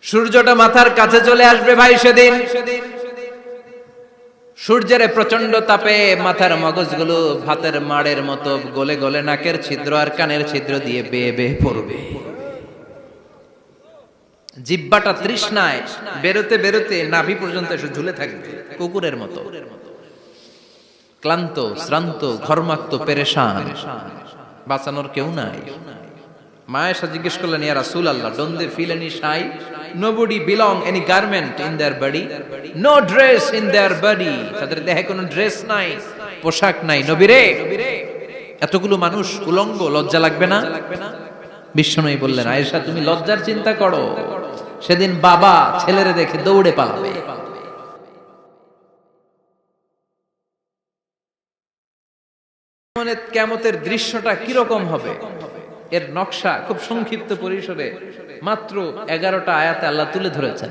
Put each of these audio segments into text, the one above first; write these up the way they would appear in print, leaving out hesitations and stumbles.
সূর্যটা মাথার কাছে চলে আসবে ভাই সেদিন। সূর্যের প্রচন্ড তাপে মাথার মগজগুলো ভাতের মাড়ের মতো গলে গলে নাকের ছিদ্র আর কানের ছিদ্র দিয়ে বেয়ে বেয়ে পড়বে। জিহ্বাটা তৃষ্ণায় বেরোতে বেরোতে নাভি পর্যন্ত এসে ঝুলে থাকবে কুকুরের মতো, ক্লান্ত শ্রান্ত ঘর্মাক্ত পেরেশান, বাঁচানোর কেউ নাই। মায়েশা জিজ্ঞেস করলেন, ইয়া রাসূলুল্লাহ, don't they feel any shy? Nobody belong any garment in their body, no dress in their body. তাদের দেহে কোনো ড্রেস নাই, পোশাক নাই। নবীরে, এতগুলো মানুষ উলঙ্গ, লজ্জা লাগবে না? বিশ্বনবী বললেন, আয়েশা তুমি লজ্জার চিন্তা করো, সেদিন বাবা ছেলেরে দেখে দৌড়ে পালাবে। কিয়ামতের দৃশ্যটা কিরকম হবে এর নকশা খুব সংক্ষিপ্ত পরিসরে মাত্র 11টা আয়াতে আল্লাহ তুলে ধরেছেন।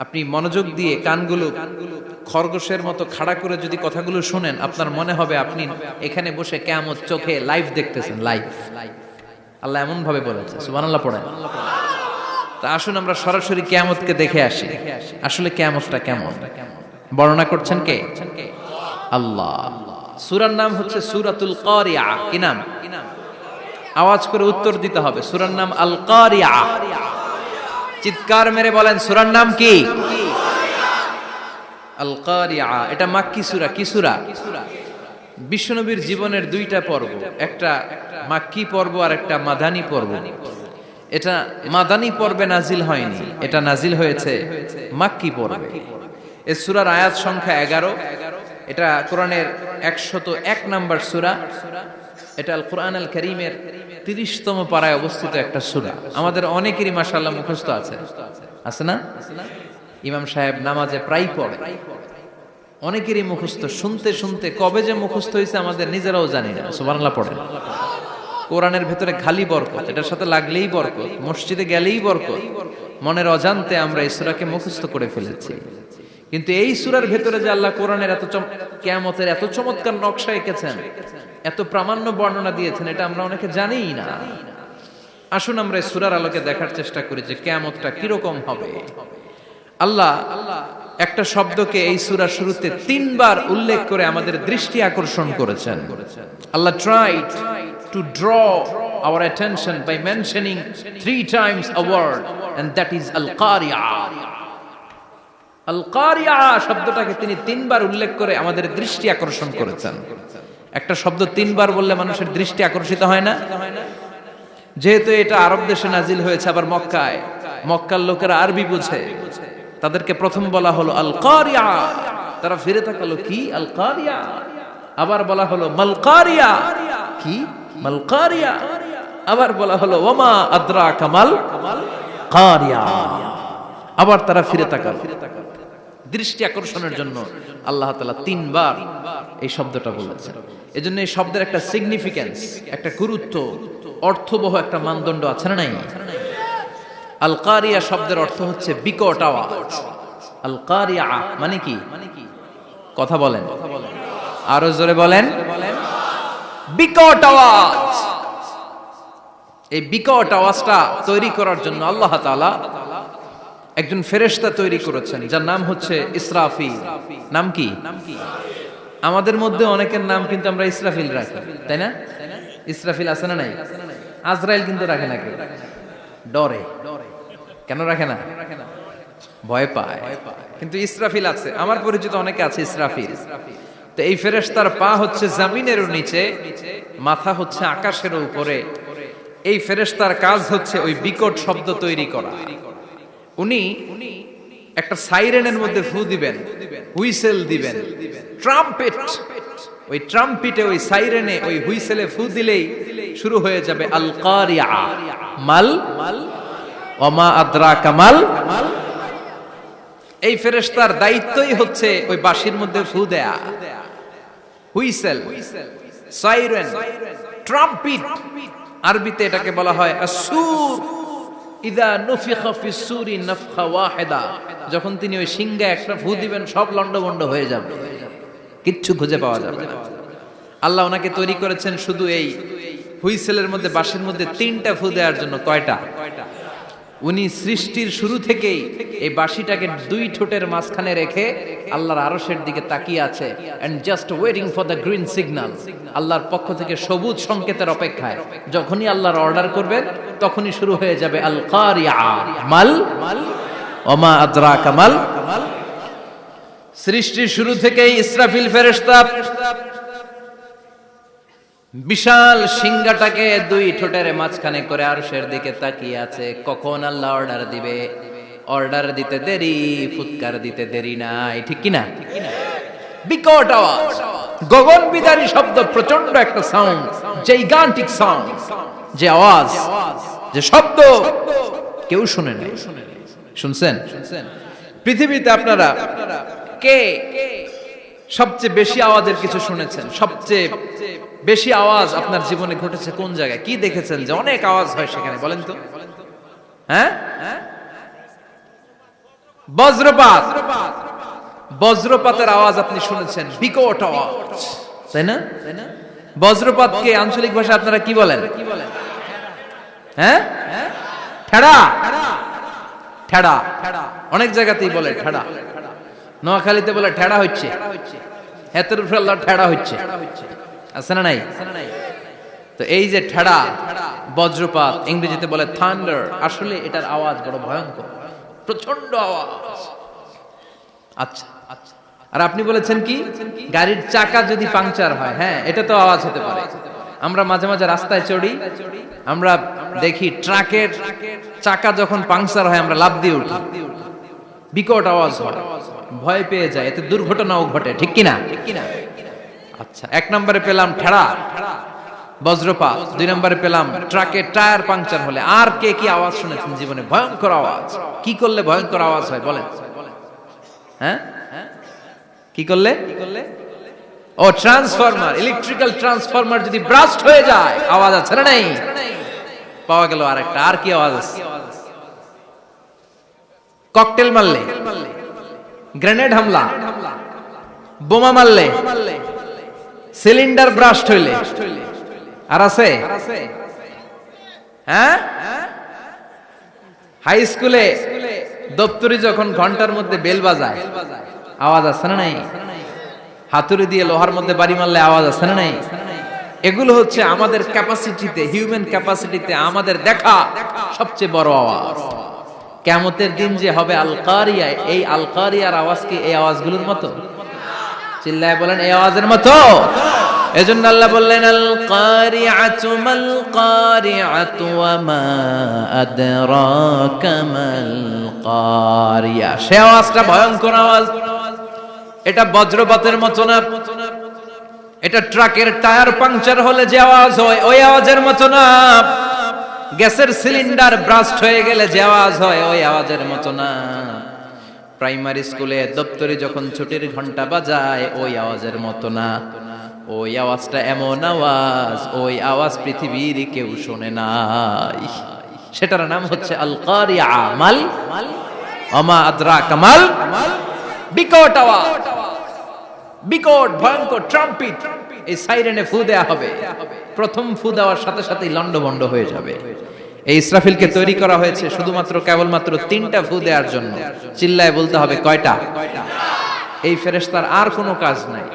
আপনি মনোযোগ দিয়ে কানগুলো খরগোশের মতো খাড়া করে যদি কথাগুলো শুনেন, আপনার মনে হবে আপনি এখানে বসে কিয়ামত চোখে লাইভ দেখতেছেন। লাইভ আল্লাহ এমন ভাবে বলেছে, সুবহানাল্লাহ পড়েন। তা আসুন আমরা সরাসরি কিয়ামতকে দেখে আসি। আসলে কিয়ামতটা কেমন বর্ণনা করছেন কে? আল্লাহ। সূরার নাম হচ্ছে সূরাতুল কারিয়া। কি নাম? আওয়াজ করে উত্তর দিতে হবে। সূরার নাম আল কারিয়া। চিৎকার মেরে বলেন, সূরার নাম কি? আল কারিয়া। এটা মাক্কি সূরা। কি সূরা? বিশ্বনবীর জীবনের দুইটা পর্ব, একটা মাক্কি পর্ব আর একটা মাদানী পর্ব। এটা মাদানী পর্বে নাজিল হয়নি, এটা নাজিল হয়েছে মাক্কি পর্বে। এই সূরার আয়াত সংখ্যা 11। এটা কোরআনের 101 নম্বর সূরা। এটা আল কোরআন আল কারীমের 30তম পারায় অবস্থিত একটা সূরা। আমাদের অনেকেরই মাশাআল্লাহ মুখস্থ আছে, আছে না? ইমাম সাহেব নামাজে প্রায় পড়ে, অনেকেরই মুখস্থ। শুনতে শুনতে কবে যে মুখস্থ হয়েছে আমাদের নিজেরাও জানি না। সুবহানাল্লাহ পড়েন। কোরআনের ভেতরে খালি বরকত, এটার সাথে লাগলেই বরকত, মসজিদে গেলেই বরকত। মনের অজান্তে আমরা এই সূরাকে মুখস্থ করে ফেলেছি। কিন্তু এই সূরার ভেতরে যে আল্লাহ কোরআনের কিয়ামতের এত চমৎকার নকশা এঁকেছেন, এত প্রামাণ্য বর্ণনা দিয়েছেন, এটা আমরা অনেকে জানিই না। আসুন আমরা এই সূরার আলোকে দেখার চেষ্টা করি যে কিয়ামতটা কিরকম হবে। আল্লাহ একটা শব্দকে এই সূরার শুরুতে 3 বার উল্লেখ করে আমাদের দৃষ্টি আকর্ষণ করেছেন। আল্লাহ tried to draw our attention by mentioning 3 times a word, and that is al-qari'ah. আল-কারিয়া শব্দটাকে তিনি 3 বার উল্লেখ করে আমাদের দৃষ্টি আকর্ষণ করেছেন। একটা শব্দ 3 বার বললে মানুষের দৃষ্টি আকর্ষিত হয় না? যেহেতু এটা আরব দেশে নাজিল হয়েছে, আবার মক্কায়, মক্কার লোকেরা আরবি বুঝে, তাদেরকে প্রথম বলা হলো আল-কারিয়া। তারা ফিরে তাকালো, কি আল-কারিয়া? আবার বলা হলো মাল-কারিয়া। কি মাল-কারিয়া? আবার বলা হলো ওয়ামা আদরাকা মাল-কারিয়া। আবার তারা ফিরে তাকালো। দৃষ্টি আকর্ষণের জন্য আল্লাহ তাআলা 3 বার এই শব্দটা বলেছেন। এজন্য এই শব্দের একটা সিগনিফিকেন্স, একটা গুরুত্ব, অর্থবহ একটা মানদণ্ড আছে না নাই? আল কারিয়া শব্দের অর্থ হচ্ছে বিকট আওয়াজ। আল কারিয়া মানে কি? কথা বলেন, আরো জোরে বলেন। বিকট আওয়াজ। এই বিকট আওয়াজটা তৈরি করার জন্য আল্লাহ তাআলা একজন ফেরেশতা তৈরি করেছেন, যার নাম হচ্ছে ইসরাফিল। নাম কি? আমাদের মধ্যে অনেকের নাম কিন্তু আমরা ইসরাফিল রাখি, তাই না? ইসরাফিল আছে না নাই? আজরাইল কিন্তু রাখে না কেউ, ডরে। কেন রাখে না? ভয় পায়। কিন্তু ইসরাফিল আছে, আমার পরিচিত অনেকে আছে ইসরাফিল। তো এই ফেরেশতার পা হচ্ছে জমিনের নিচে, মাথা হচ্ছে আকাশের উপরে। এই ফেরেশতার কাজ হচ্ছে ওই বিকট শব্দ তৈরি করা। উনি একটা সাইরেনের মধ্যে ফু দিবেন, হুইসেল দিবেন, ট্রাম্পেট। ওই ট্রাম্পিটে, ওই সাইরেনে, ওই হুইসেলে ফু দিলেই শুরু হয়ে যাবে আল কারিয়া। মাল ওয়ামা আদরাকা মাল। এই ফেরেশতার দায়িত্বই হচ্ছে ওই বাঁশির মধ্যে ফু দেয়া। Whistle, siren, trumpet. আরবিতে এটাকে বলা হয় আসুর। ইদা নুফিখা ফিস সূরি নাফখা ওয়াহিদা। যখন তিনি ওই সিংহে একটা ফু দিবেন, সব লন্ডভন্ড হয়ে যাবে, কিচ্ছু খুঁজে পাওয়া যাবে না। আল্লাহ ওনাকে তৈরি করেছেন শুধু এই হুইসেলের মধ্যে, বাঁশির মধ্যে 3টা ফু দেওয়ার জন্য। কয়টা? উনি সৃষ্টির শুরু থেকেই এই বাঁশিটাকে দুই ঠোঁটের মাঝখানে রেখে আল্লাহর আরশের দিকে তাকিয়ে আছে and just waiting for the green signal. আল্লাহর পক্ষ থেকে সবুজ সংকেতের অপেক্ষায়। যখনই আল্লাহর অর্ডার করবেন তখনই শুরু হয়ে যাবে আল কারিয়া মাল ওমা আদরাকা মাল। সৃষ্টির শুরু থেকেই ইসরাফিল ফেরেশতা বিশাল সিংহাটাকে দুই ঠোঁটের মাঝখানে করে আরশের দিকে তাকিয়ে আছে, কখন আল্লাহ অর্ডার দিবে। অর্ডার দিতে দেরি, ফুৎকার দিতে দেরি নাই, ঠিক কিনা? বিকট আওয়াজ, গগন বিদারী শব্দ, প্রচন্ড একটা সাউন্ড, জাইগান্টিক সাউন্ড, যে আওয়াজ, যে শব্দ কেউ শুনে নাই। শুনছেন? পৃথিবীতে আপনারা কে সবচেয়ে বেশি আওয়াজের কিছু শুনেছেন? সবচেয়ে বেশি আওয়াজ আপনার জীবনে ঘটেছে কোন জায়গায়? কি দেখেছেন যে অনেক আওয়াজ হয় সেখানে? বলেন তো। হ্যাঁ, বজ্রপাত। বজ্রপাতের আওয়াজ আপনি শুনেছেন, বিকট আওয়াজ, তাই না? বজ্রপাতকে আঞ্চলিক ভাষায় আপনারা কি বলেন? হ্যাঁ, ঠেড়া। ঠেড়া অনেক জায়গাতেই বলে ঠেড়া। নোয়াখালীতে বলে ঠেড়া হচ্ছে, হেতের উপরে আল্লাহ ঠেড়া হচ্ছে, আছে না নাই? তো এই যে ঠেড়া, বজ্রপাত, ইংরেজিতে বলে থান্ডার, আসলে এটার আওয়াজ বড় ভয়ঙ্কর, প্রচন্ড আওয়াজ। আচ্ছা, আর আপনি বলেছেন কি, গাড়ির চাকা যদি পাংচার হয়, হ্যাঁ এটা তো আওয়াজ হতে পারে। আমরা মাঝে মাঝে রাস্তায় চড়ি, আমরা দেখি ট্রাকের চাকা যখন পাংচার হয় আমরা লাফ দিয়ে উঠি, বিকট আওয়াজ হয়, ভয় পেয়ে যায়, এতে দুর্ঘটনাও ঘটে, ঠিক কিনা? আচ্ছা, এক নম্বরে পেলাম ঠেড়া, বজ্রপাত, দুই নম্বরে পেলাম ট্রাকের টায়ার পাংচার হলে। আর কে কি আওয়াজ শুনেছেন জীবনে? ভয়ঙ্কর আওয়াজ। কি করলে ভয়ঙ্কর আওয়াজ হয় বলেন? হ্যাঁ, কি করলে? ও ট্রান্সফরমার, ইলেকট্রিক্যাল ট্রান্সফরমার যদি ব্রাস্ট হয়ে যায় আওয়াজ আছে না নাই? পাওয়া গেল আরেকটা। আর কি আওয়াজ আছে? ককটেল মারলে, গ্রেনেড হামলা, বোমা মারলে, সিলিন্ডার ব্রাস্ট হইলে। আর আছে? হ্যাঁ, হাই স্কুলে দপ্তরি যখন ঘন্টার মধ্যে বেল বাজায় আওয়াজ আছে না নাই? হাতুড়ি দিয়ে লোহার মধ্যে বাড়ি মারলে আওয়াজ আছে না নাই? এগুলো হচ্ছে আমাদের ক্যাপাসিটিতে, হিউম্যান ক্যাপাসিটিতে আমাদের দেখা সবচেয়ে বড় আওয়াজ। কিয়ামতের দিন যে হবে আল কারিয়া, এই আল কারিয়ার আওয়াজ কি এই আওয়াজগুলোর মতো? চিল্লায় বলেন, এই আওয়াজের মতো। এজন্য আল্লাহ বললেন আল কারিআতু মাল কারিআতু ওয়া মা আদরাকা মাল কারিয়া। সে আওয়াজটা ভয়ঙ্কর আওয়াজ। এটা বজ্রপাতের মতো না, এটা ট্রাকের টায়ার পাংচার হলে যে আওয়াজ হয় ওই আওয়াজের মতো না, গ্যাসের সিলিন্ডার ব্রাস্ট হয়ে গেলে যে আওয়াজ হয় ওই আওয়াজের মতো না, প্রাইমারি স্কুলে দপ্তরে যখন ছুটির ঘন্টা বাজায় ওই আওয়াজের মতো না। ওই আওয়াজটা এমন আওয়াজ, ওই আওয়াজ পৃথিবীর কেউ শোনে নাই। সেটার নাম হচ্ছে আল কারিয়া মাল ওমা আদরাকা মাল। বিকট আওয়াজ, বিকট ভয়ঙ্কর ট্রাম্পিট। এই সাইরেনে ফু দেয়া হবে, প্রথম ফু দেওয়ার সাথে সাথেই লন্ডভন্ড হয়ে যাবে। এই ইসরাফিলকে তৈরি করা হয়েছে শুধুমাত্র কেবলমাত্র 3টা ফু দেওয়ার জন্য। চিল্লায় বলতে হবে কয়টা? এই ফেরেশতার আর কোনো কাজ নাই।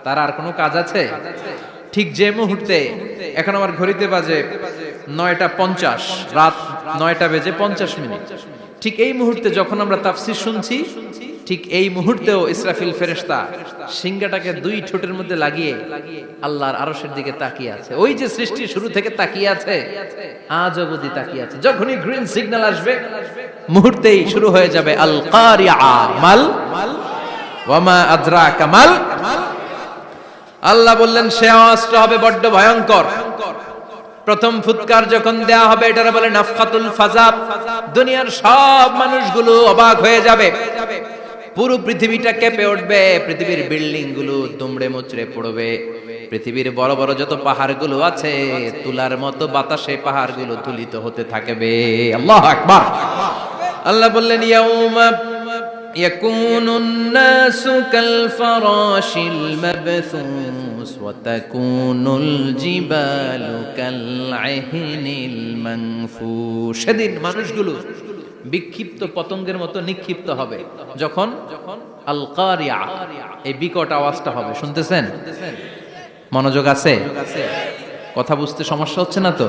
তার আর কোনো কাজ আছে? ঠিক যে মুহূর্তে, এখন আমার ঘড়িতে বাজে 9:50, রাত 9:50, ঠিক এই মুহূর্তে যখন আমরা তাফসীর শুনছি, ঠিক এই মুহূর্তেও ইসরাফিল ফেরেশতা সিংহাটাকে দুই ঠোঁটের মধ্যে লাগিয়ে আল্লাহর আরশের দিকে তাকিয়ে আছে। ওই যে সৃষ্টির শুরু থেকে তাকিয়ে আছে, আজ অবধি তাকিয়ে আছে। যখনই গ্রিন সিগন্যাল আসবে মুহূর্তেই শুরু হয়ে যাবে আল কারিয়া মাল ওয়া মা আদরাকা মাল। আল্লাহ বললেন সে আওয়াজটা হবে বড্ড ভয়ঙ্কর। প্রথম ফুৎকার যখন দেয়া হবে এটারে বলে নাফখাতুল ফাজা। দুনিয়ার সব মানুষগুলো অবাক হয়ে যাবে, পুরো পৃথিবীটা কেঁপে উঠবে, পৃথিবীর বিল্ডিং গুলো দুমড়ে মুচড়ে পড়বে, পৃথিবীর বড় বড় যত পাহাড়গুলো আছে তুলার মতো বাতাসে পাহাড়গুলো তুলিত হতে থাকবে। আল্লাহু আকবার। আল্লাহ বললেন ইয়াউমা, ইয়াকুনুন নাসু কাল ফারাশিল মাবথুস ওয়া তাকুনুল জিবালু কাল আহিনিল মানফুস। সেদিন মানুষগুলো বিক্ষিপ্ত পতঙ্গের মতো নিক্ষিপ্ত হবে যখন আল কারিয়া, এই বিকট আওয়াজটা হবে। শুনতেছেন? মনোযোগ আছে? কথা বুঝতে সমস্যা হচ্ছে না তো?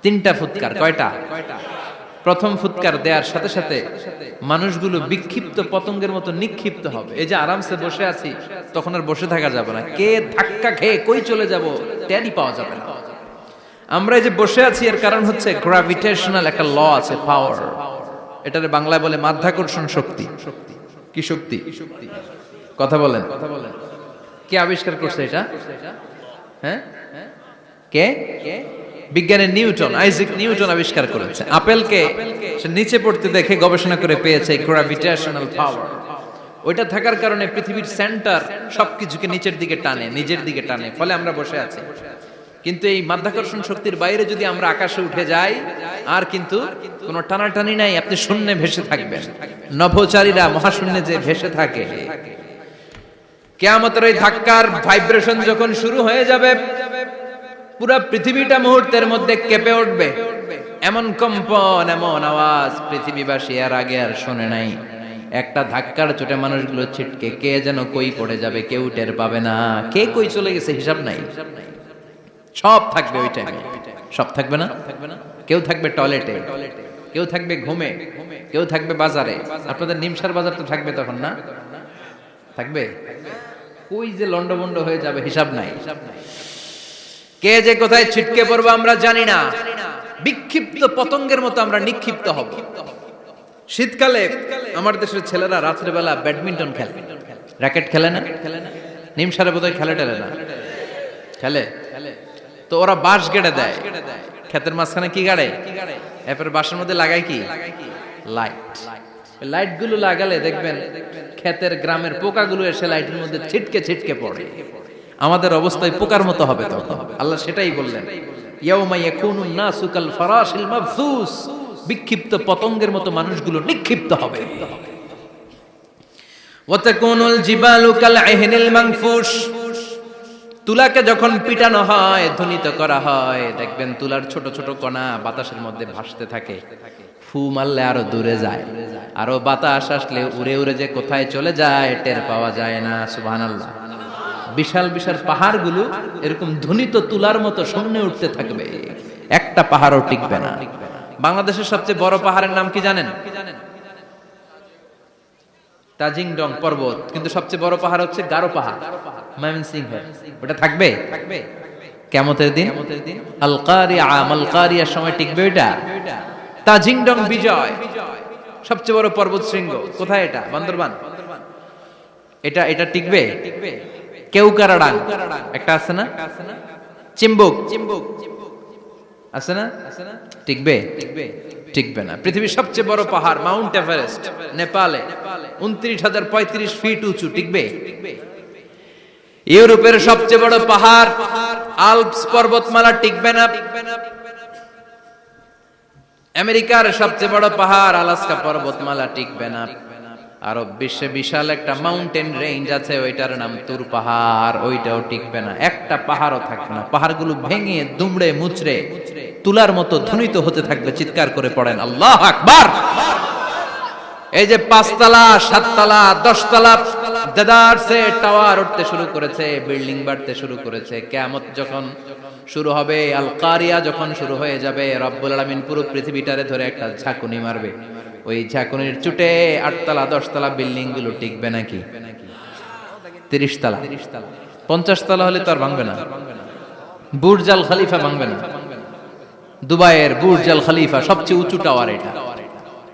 তিনটা ফুৎকার। কয়টা? প্রথম ফুৎকার দেওয়ার সাথে সাথে মানুষগুলো বিক্ষিপ্ত পতঙ্গের মতো নিক্ষিপ্ত হবে। এই যে আরামসে বসে আছি, তখন আর বসে থাকা যাবে না। কে ধাক্কা খেয়ে কই চলে যাব টেরই পাওয়া যাবে না। আমরা এই যে বসে আছি এর কারণ হচ্ছে গ্র্যাভিটেশনাল একটা ল আছে, পাওয়ার। এটারে বাংলায় বলে মাধ্যাকর্ষণ শক্তি। কি শক্তি? কথা বলেন। কে আবিষ্কার করছে এটা? হ্যাঁ, কে? বিজ্ঞানের নিউটন, আইজাক নিউটন আবিষ্কার করেছে। আপেলকে সে নিচে পড়তে দেখে গবেষণা করে পেয়েছে গ্র্যাভিটেশনাল পাওয়ার। ওইটা থাকার কারণে পৃথিবীর সেন্টার সবকিছুকে নিচের দিকে টানে, নিজের দিকে টানে, ফলে আমরা বসে আছি। কিন্তু এই মাধ্যাকর্ষণ শক্তির বাইরে যদি আমরা আকাশে উঠে যাই, আর কিন্তু কোনো টানাটানি নাই, আপনি শূন্যে ভেসে থাকবেন। নভোচারীরা মহাশূন্যে যে ভেসে থাকে, কিয়ামতের ওই ধাক্কার ভাইব্রেশন যখন শুরু হয়ে যাবে, পুরো পৃথিবীটা মুহূর্তের মধ্যে কেঁপে উঠবে। এমন কম্পন, এমন আওয়াজ পৃথিবীবাসী এর আগে আর শোনে নাই। একটা ধাক্কার চোটে মানুষগুলো ছিটকে কে যেন কই পড়ে যাবে, কেউ টের পাবে না। কে কই চলে গেছে হিসাব নাই। সব থাকবে ওই টাইমে। সব থাকবে না? কেউ থাকবে টয়লেটে, কেউ থাকবে ঘুমে, কেউ থাকবে বাজারে। আপনাদের নিমসার বাজার তো থাকবে তখন, না থাকবে? কই যে লন্ডভন্ড হয়ে যাবে হিসাব নাই। কে যে কোথায় ছিটকে পড়বো আমরা জানি না। বিক্ষিপ্ত পতঙ্গের মতো আমরা নিক্ষিপ্ত হব। শীতকালে আমার দেশের ছেলেরা রাত্রেবেলা ব্যাডমিন্টন খেলে, র্যাকেট খেলে না? নিমসারে বোধহয় খেলে টেলে না? খেলে। তো ওরা বাঁশ গেড়ে দেয় ক্ষেতের মাঝখানে। কি গাড়ে? এরপরে বাঁশের মধ্যে লাগায় কি? লাইট। লাইট গুলো লাগালে দেখবেন ক্ষেতের গ্রামের পোকাগুলো এসে লাইটের মধ্যে ছিটকে ছিটকে পড়ে। আমাদের অবস্থায় পোকার মতো হবে তখন। আল্লাহ সেটাই বললেন, ইয়াউমা ইয়াকুনুন নাসু কাল ফারাশিল মাবথুস। বিক্ষিপ্ত পতঙ্গের মতো মানুষগুলো নিক্ষিপ্ত হবে। ওয়া তাকুনুল জিবালু কাল আহিনিল মানফুস। তুলাকে যখন পিটানো হয়, ধ্বনিত করা হয়, দেখবেন তুলার ছোট ছোট কণা বাতাসের মধ্যে ভাসতে থাকে। ফু মারলে আরো দূরে যায়, আরো বাতাস আসলে উড়ে উড়ে যে কোথায় চলে যায় টের পাওয়া যায় না। সুবহানাল্লাহ। বিশাল বিশাল পাহাড়গুলো এরকম ধ্বনিত তুলার মতো সামনে উঠতে থাকবে, একটা পাহাড়ও টিকবে না। বাংলাদেশের সবচেয়ে বড় পাহাড়ের নাম কি জানেন? তাজিংডং পর্বত। কিন্তু সবচেয়ে বড় পাহাড় হচ্ছে গারো পাহাড়, ময়মনসিংহ। ওটা থাকবে কিয়ামতের দিন। আল কারিয়া, আল কারিয়ার সময় টিকবে ওটা। তাজিংডং বিজয়, সবচেয়ে বড় পর্বত শৃঙ্গ। কোথায় এটা? বান্দরবান। এটা টিকবে? কেউকারাডাং একটা আছে না? চিম্বুক আছে না? টিকবে? টিকবে না। পৃথিবীর সবচেয়ে বড় পাহাড় মাউন্ট এভারেস্ট নেপালে 29,035 ফিট উঁচু, টিকবে? ইউরোপের সবচেয়ে বড় পাহাড় আল্পস পর্বতমালা টিকবে না। আমেরিকার সবচেয়ে বড় পাহাড় আলাস্কা পর্বতমালা টিকবে না। আরব বিশ্বে বিশাল একটা মাউন্টেন রেঞ্জ আছে, ওইটার নাম তুর পাহাড়, ওইটাও টিকবে না। একটা পাহাড়ও থাকবে না। পাহাড়গুলো ভেঙে দুমড়ে মুচড়ে তুলার মতো ধ্বনিত হতে থাকবে। চিৎকার করে পড়েন আল্লাহু আকবার। এই যে 5 তলা, 7 তলা, 10 তলা দেদারসে টাওয়ার উঠতে শুরু করেছে, বিল্ডিং বাড়তে শুরু করেছে। কিয়ামত যখন শুরু হবে, আল কারিয়া যখন শুরু হয়ে যাবে, রব্বুল আলামিন পুরো পৃথিবীটারে ধরে একটা ঝাঁকুনি মারবে। ওই ঝাঁকুনির চুটে 8 তলা 10 তলা বিল্ডিং গুলো টিকবে নাকি? 30 তলা 50 তলা হলে তো আর ভাঙবে না। বুর্জ আল খলিফা ভাঙবে না। দুবাইয়ের বুর্জ আল খলিফা সবচেয়ে উঁচু টাওয়ার এটা।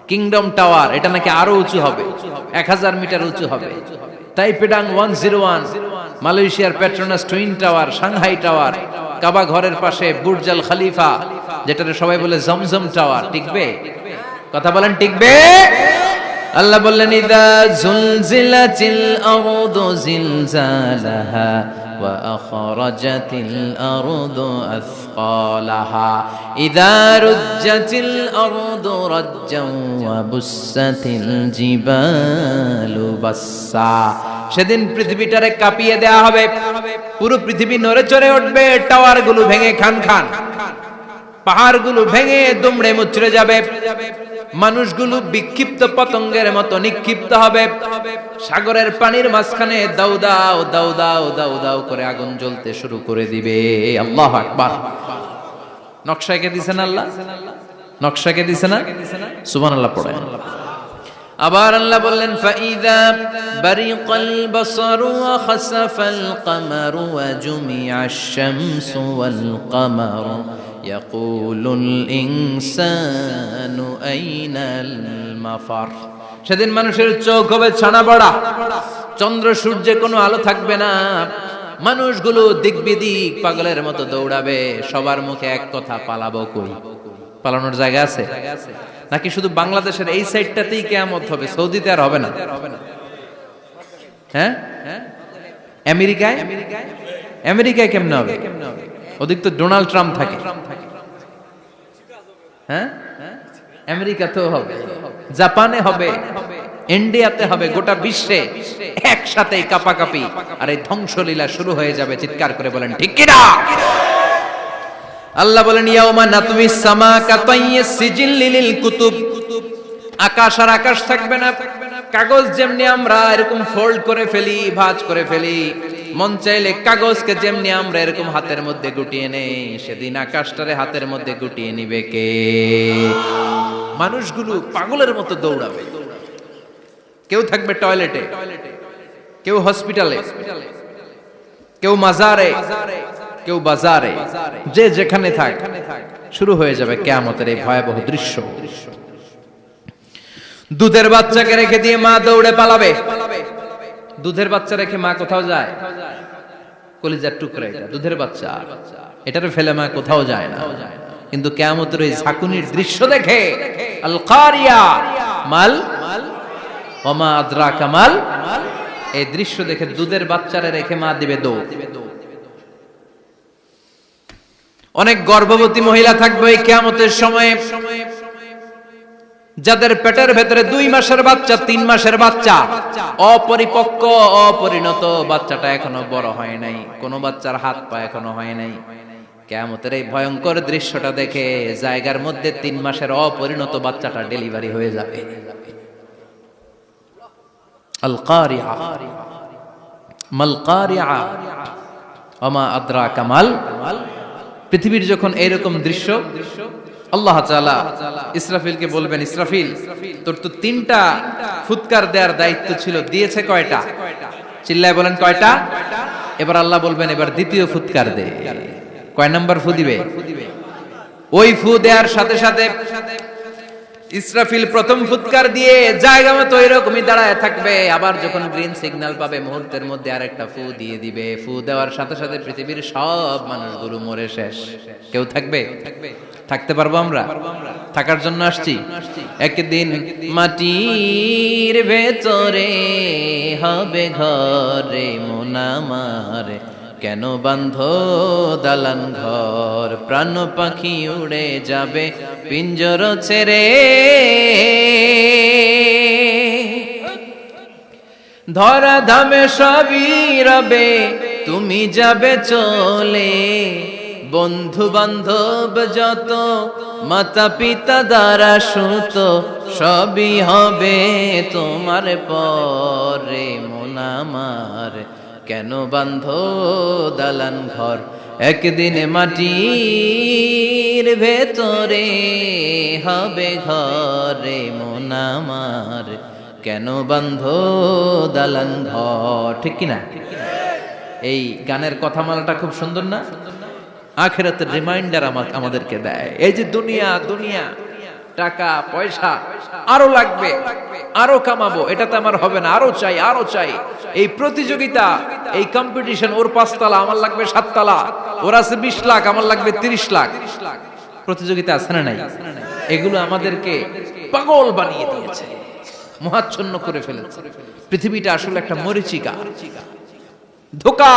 কিংডম টাওয়ার, এটা নাকি আরো উঁচু হবে, 1000 মিটার উঁচু হবে। তাইপেডাং 101, মালয়েশিয়ার Petronas twin tower, Shanghai tower, Kaaba ঘরের পাশে বুর্জ আল খলিফা, যেটাকে সবাই বলে জমজম টাওয়ার, টিকবে? কথা বলেন, টিকবে? আল্লাহ বললেন, ইযা জুলজিলাতিল আরদু জিলজালাহা وأخرجت الأرض أثقالها إذا رجت الأرض رجا وبست الجبال بسا সেদিন পৃথিবীটারে কাঁপিয়ে দেয়া হবে, পুরো পৃথিবী নড়ে চড়ে উঠবে, টাওয়ারগুলো ভেঙে খান খান, পাহাড়গুলো ভেঙে দুমড়ে মুচড়ে যাবে, মানুষগুলো বিক্ষিপ্ত পতঙ্গের মতো নিক্ষিপ্ত হবে, সাগরের পানির মাঝখানে দাউ দাউ দাউ দাউ দাউ দাউ করে আগুন জ্বলতে শুরু করে দিবে। আল্লাহু আকবার। নকশা কে দিছেন আল্লাহ? নকশা কে দিছেন না? সুবহানাল্লাহ পড়েন। আবার আল্লাহ বললেন ফাইদা বারিকাল বাসারু ওয়া খাসাফাল কামারু ওয়া জুমিআশ শামসু ওয়াল কামারু ইয়াকুলুল ইনসানু আইনাল মাফার। সেদিন মানুষের চোখ হবে ছানা বড়া, চন্দ্র সূর্যে কোনো আলো থাকবে না, মানুষগুলো দিক বিদিক পাগলের মতো দৌড়াবে, সবার মুখে এক কথা, পালাবো কই? পালানোর জায়গা আছে নাকি শুধু বাংলাদেশের এই সাইডটাতেই কিয়ামত হবে, সৌদিতে আর হবে না? হ্যাঁ, আমেরিকায় আমেরিকায় কেমনে হবে? ওদিক তো ডোনাল্ড ট্রাম্প থাকে। হ্যাঁ, আমেরিকাতেও হবে, জাপানে হবে, ইন্ডিয়াতে হবে, গোটা বিশ্বে একসাথে কাপাকাপি আর এই ধ্বংসলীলা শুরু হয়ে যাবে। চিৎকার করে বলেন ঠিক কি না? আল্লাহ বলেন ইয়াউমা নাতমিস সামা কাতাইয়িস সিজিল লিল কুতুব। আকাশ আর আকাশ থাকবে না, কাগজ যেমনি আমরা এরকম ফোল্ড করে ফেলি, ভাঁজ করে ফেলি, মন চাইলে কাগজকে যেমনি আমরা এরকম হাতের মধ্যে গুটিয়ে নেই, সেদিন আকাশটারে হাতের মধ্যে গুটিয়ে নিবে কে? মানুষগুলো পাগলের মতো দৌড়াবে, কেউ থাকবে টয়লেটে, কেউ হসপিটালে, কেউ মাজারে, কেউ বাজারে, যে যেখানে থাক, শুরু হয়ে যাবে কিয়ামতের এই ভয়াবহ দৃশ্য। দুধের বাচ্চাকে রেখে দিয়ে মা দৌড়ে পালাবে। দুধের বাচ্চা রেখে মা কোথাও যায়? কলিজার টুকরা এটা, দুধের বাচ্চা, এটারে ফেলে মা কোথাও যায় না। কিন্তু কিয়ামতের এই ঝাঁকুনির দৃশ্য দেখে আল কারিয়া মাল ওয়া মা আদরাকা মাল, এই দৃশ্য দেখে দুধের বাচ্চারে রেখে মা দিবে দৌড়। অনেক গর্ভবতী মহিলা থাকবে এই কিয়ামতের সময়ে, যাদের পেটের ভেতরে 2 মাসের বাচ্চা, 3 মাসের বাচ্চা, অপরিপক্ক অপরিণত, বাচ্চাটা এখনো বড় হয় নাই, কোন বাচ্চার হাত পা এখনো হয় নাই। কিয়ামতের এই ভয়ঙ্কর দৃশ্যটা দেখে জায়গার মধ্যে 3 মাসের অপরিণত বাচ্চাটা ডেলিভারি হয়ে যাবে। আল কারিয়া মাল কারিয়া ওয়া মা আদরাকা মাল। পৃথিবীর যখন এরকম দৃশ্য, আল্লাহ তাআলা ইসরাফিলকে বলবেন, ইসরাফিল তোর তো 3টা ফুৎকার দেওয়ার দায়িত্ব ছিল, দিয়েছে কয়টা? চিল্লায় বলেন কয়টা? এবার আল্লাহ বলবেন এবার দ্বিতীয় ফুৎকার দে। কয় নাম্বার ফু দিবে? ওই ফু দেওয়ার সাথে সাথে ইসরাফিল প্রথম ফুৎকার দিয়ে জায়গা মতো এরকমই দাঁড়ায় থাকবে, আবার যখন গ্রিন সিগন্যাল পাবে মুহূর্তের মধ্যে আরেকটা ফু দিয়ে দিবে। ফু দেওয়ার সাথে সাথে পৃথিবীর সব মানুষগুলো মরে শেষ, কেউ থাকবে? থাকতে পারবো আমরা? থাকার জন্য আসছি। একদিন মাটির ভেতরে হবে ঘরে মন আমার, কেন বাঁধো দালান ঘর, প্রাণ পাখি উড়ে যাবে পিঞ্জর ছেড়ে, ধরা ধামে সবই রবে তুমি যাবে চলে, বন্ধু বান্ধব যত মাতা পিতা দ্বারা সুত সবই হবে তোমার পরে মন আমার, কেন বাঁধো দালান ঘর, একদিন মাটির ভেতরে হবে ঘরে মন আমার, কেন বাঁধো দালান ঘর। ঠিক কিনা? এই গানের কথামালাটা খুব সুন্দর না? আখিরাতের রিমাইন্ডার আমাদেরকে দেয়। এই যে দুনিয়া দুনিয়া, টাকা পয়সা আরো লাগবে, আরো কামাবো, এটাতে আমার হবে না, আরো চাই আরো চাই। এই প্রতিযোগিতা, এই কম্পিটিশন, ওর 5 তলা আমার লাগবে 7 তলা, ওর আছে 20 লাখ আমার লাগবে 30 লাখ, প্রতিযোগিতা আছে না নাই? এগুলো আমাদেরকে পাগল বানিয়ে দিয়েছে, মোহাচ্ছন্ন করে ফেলেছে। পৃথিবীটা আসলে একটা মরীচিকা, ধোঁকা,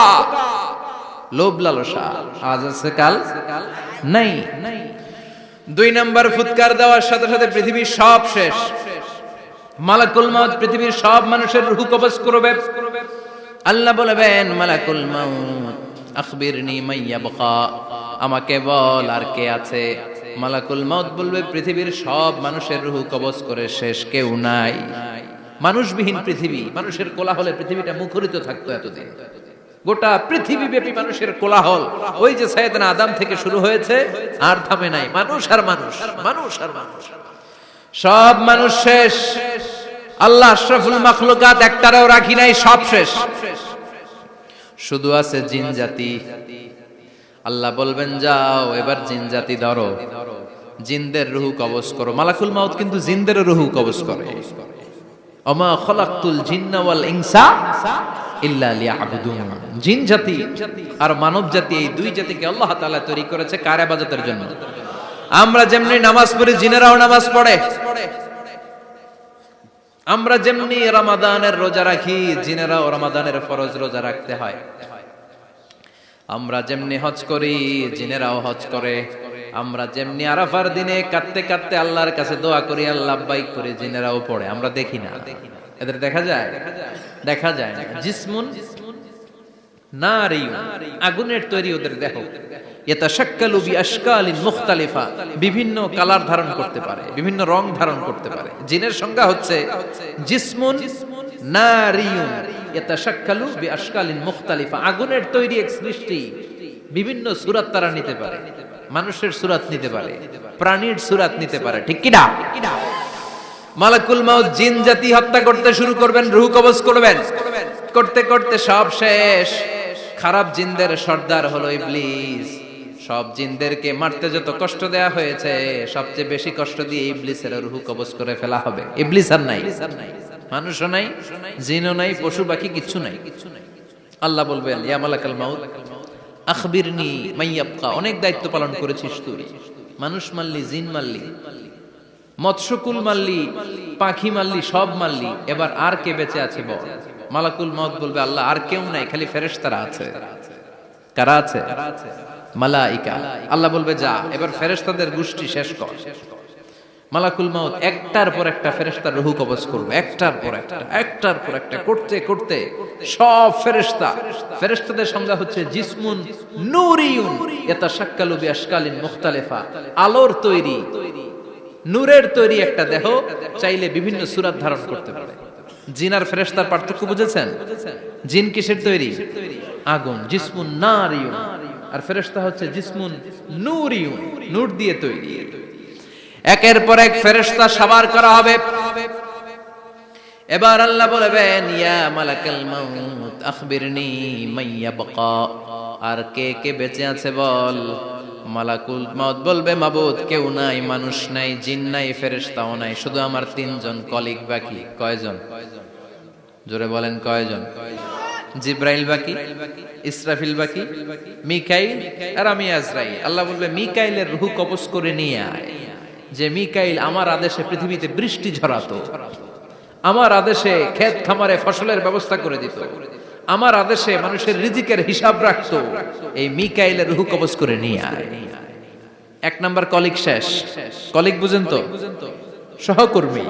লোভ লালসা, আজ আছে কাল নাই। 2 নাম্বার ফুৎকার দেওয়ার সাথে সাথে পৃথিবীর সব শেষ। মালাকুল মাউত পৃথিবীর সব মানুষের রূহ কবজ করবে। আল্লাহ বলবেন, মালাকুল মাউত আখবিরনি মাইয়াবকা, আমাকে বল আর কে আছে। মালাকুল মাউত বলবে, পৃথিবীর সব মানুষের রূহ কবজ করে শেষ, কেউ নাই। মানুষবিহীন পৃথিবী, মানুষের কোলাহলে পৃথিবীটা মুখরিত থাকতো এতদিন। গোটা পৃথিবী ব্যাপী মানুষের কোলাহল, ওই যে সাইয়েদনা আদম থেকে শুরু হয়েছে, আর থামে নাই। মানুষ আর মানুষ, মানুষ আর মানুষ, সব মানুষ শেষ। আল্লাহ আশরাফুল মাখলুকাত একটারও রাখি নাই, সব শেষ। শুধু আছে জিন জাতি। আল্লাহ বলবেন, যাও এবার জিন জাতি ধরো, জিনদের রূহ কবজ করো। মালাকুল মাউত কিন্তু জিনদের রূহ কবজ করে। ওমা খলাকতুল জিন্না ওয়াল ইনসা ইল্লা লিয়াবুদুন। জিন জাতি আর মানব জাতি, এই দুই জাতিকে আল্লাহ তাআলা তৈরি করেছে কার ইবাদতের জন্য। আমরা যেমনি নামাজ পড়ি, জিনেরাও নামাজ পড়ে। আমরা যেমনি রমাদানের রোজা রাখি, জিনেরাও রমাদানের ফরজ রোজা রাখতে হয়। আমরা যেমনি হজ করি, জিনেরাও হজ করে। আমরা যেমনি আরাফার দিনে কাঁদতে কাঁদতে আল্লাহর কাছে দোয়া করি, আল্লাহ লাব্বাইক করে, জিনেরাও পড়ে। আমরা দেখি না, এদের দেখা যায়? দেখা যায় না। জিসমুন নারিয়ুন, আগুনের তৈরি ওদের দেহ। ইয়াতাশাক্কালু বিআশকালিন মুখতালিফা, বিভিন্ন কালার ধারণ করতে পারে, বিভিন্ন রং ধারণ করতে পারে। জিনের সংজ্ঞা হচ্ছে জিসমুন নারিয়ুন ইয়াতাশাক্কালু বিআশকালিন মুখতালিফা, আগুনের তৈরি এক সৃষ্টি। বিভিন্ন সূরত তারা নিতে পারে, মানুষের সূরত নিতে পারে, প্রাণীর সূরত নিতে পারে, ঠিক কি না? মালাকুল মাউত জিন জাতি হত্যা করতে শুরু করবেন, রূহ কবজ করবেন। করতে করতে সব শেষ। খারাপ জিনদের সর্দার হলো ইবলিস। সব জিনদেরকে মারতে যত কষ্ট দেয়া হয়েছে, সবচেয়ে বেশি কষ্ট দিয়ে ইবলিসের রূহ কবজ করে ফেলা হবে। ইবলিস আর নাই, মানুষও নাই, জিনও নাই, পশু পাখি কিচ্ছু নাই। আল্লাহ বলবেন, ইয়া মালাকুল মাউত আখবিরনি মাইয়াবকা, অনেক দায়িত্ব পালন করেছিস তুই। মানুষ মারলি, জিন মারলি, মৎস্যকুল মারলি, পাখি মারলি, সব মারলি, এবার আর কে বেঁচে আছে বল। মালাকুল মাউত বলবে, আল্লাহ আর কেউ নাই, খালি ফেরেশতারা আছে। কারা আছে? মালাইকা। আল্লাহ বলবে, যা এবার ফেরেশতাদের গোষ্ঠী শেষ কর। মালাকুল মাউত একটার পর একটা ফেরেশতার রূহ কবজ করবে, একটার পর একটা, একটার পর একটা করতে করতে সব ফেরেশতা। ফেরেশতাদের সংজ্ঞা হচ্ছে জিসমুন নূরিয়ুন ইয়াতাশাক্কালু বিআশকালিন মুখতালিফা, আলোর তৈরি, নূরের তৈরি একটা দেহ, চাইলে বিভিন্ন সূরত ধারণ করতে পারে। জিন আর ফেরেশতার পার্থক্য বুঝেছেন? জিন কিসের তৈরি? আগুন, জিসমুন নারিয়ুন। আর ফেরেশতা হচ্ছে জিসমুন নূরিয়ুন, নূর দিয়ে তৈরি। একের পর এক ফেরেশতা সবার করা হবে। এবার আল্লাহ বলবেন, ইয়া মালাকুল মাউত আখবিরনি মাইয়াবকা, আর কে কে বেঁচে আছে বল। মালাকুল মাউত বলবে, মাবুদ কেউ নাই, মানুষ নাই, জিন নাই, ফেরেশতাও নাই, শুধু আমার 3 জন কলিগ বাকি। কয়জন? জোরে বলেন, কয়জন? জিব্রাইল বাকি, ইসরাফিল বাকি, মিকাইল আর আমি আজরাইল। আল্লাহ বলবে, মিকাইলের রূহ কবজ করে নিয়ে আয়। যে মিকাইল আমার আদেশে পৃথিবীতে বৃষ্টি ঝরাতো, আমার আদেশে ক্ষেত খামারে ফসলের ব্যবস্থা করে দিত, আমার আদেশে মানুষের রিজিকের হিসাব রাখতো, এই মিকাইলের রূহ কবজ করে নিয়ে আয়। 1 নাম্বার কলিগ শেষ। কলিগ বুঝেন তো? সহকর্মী।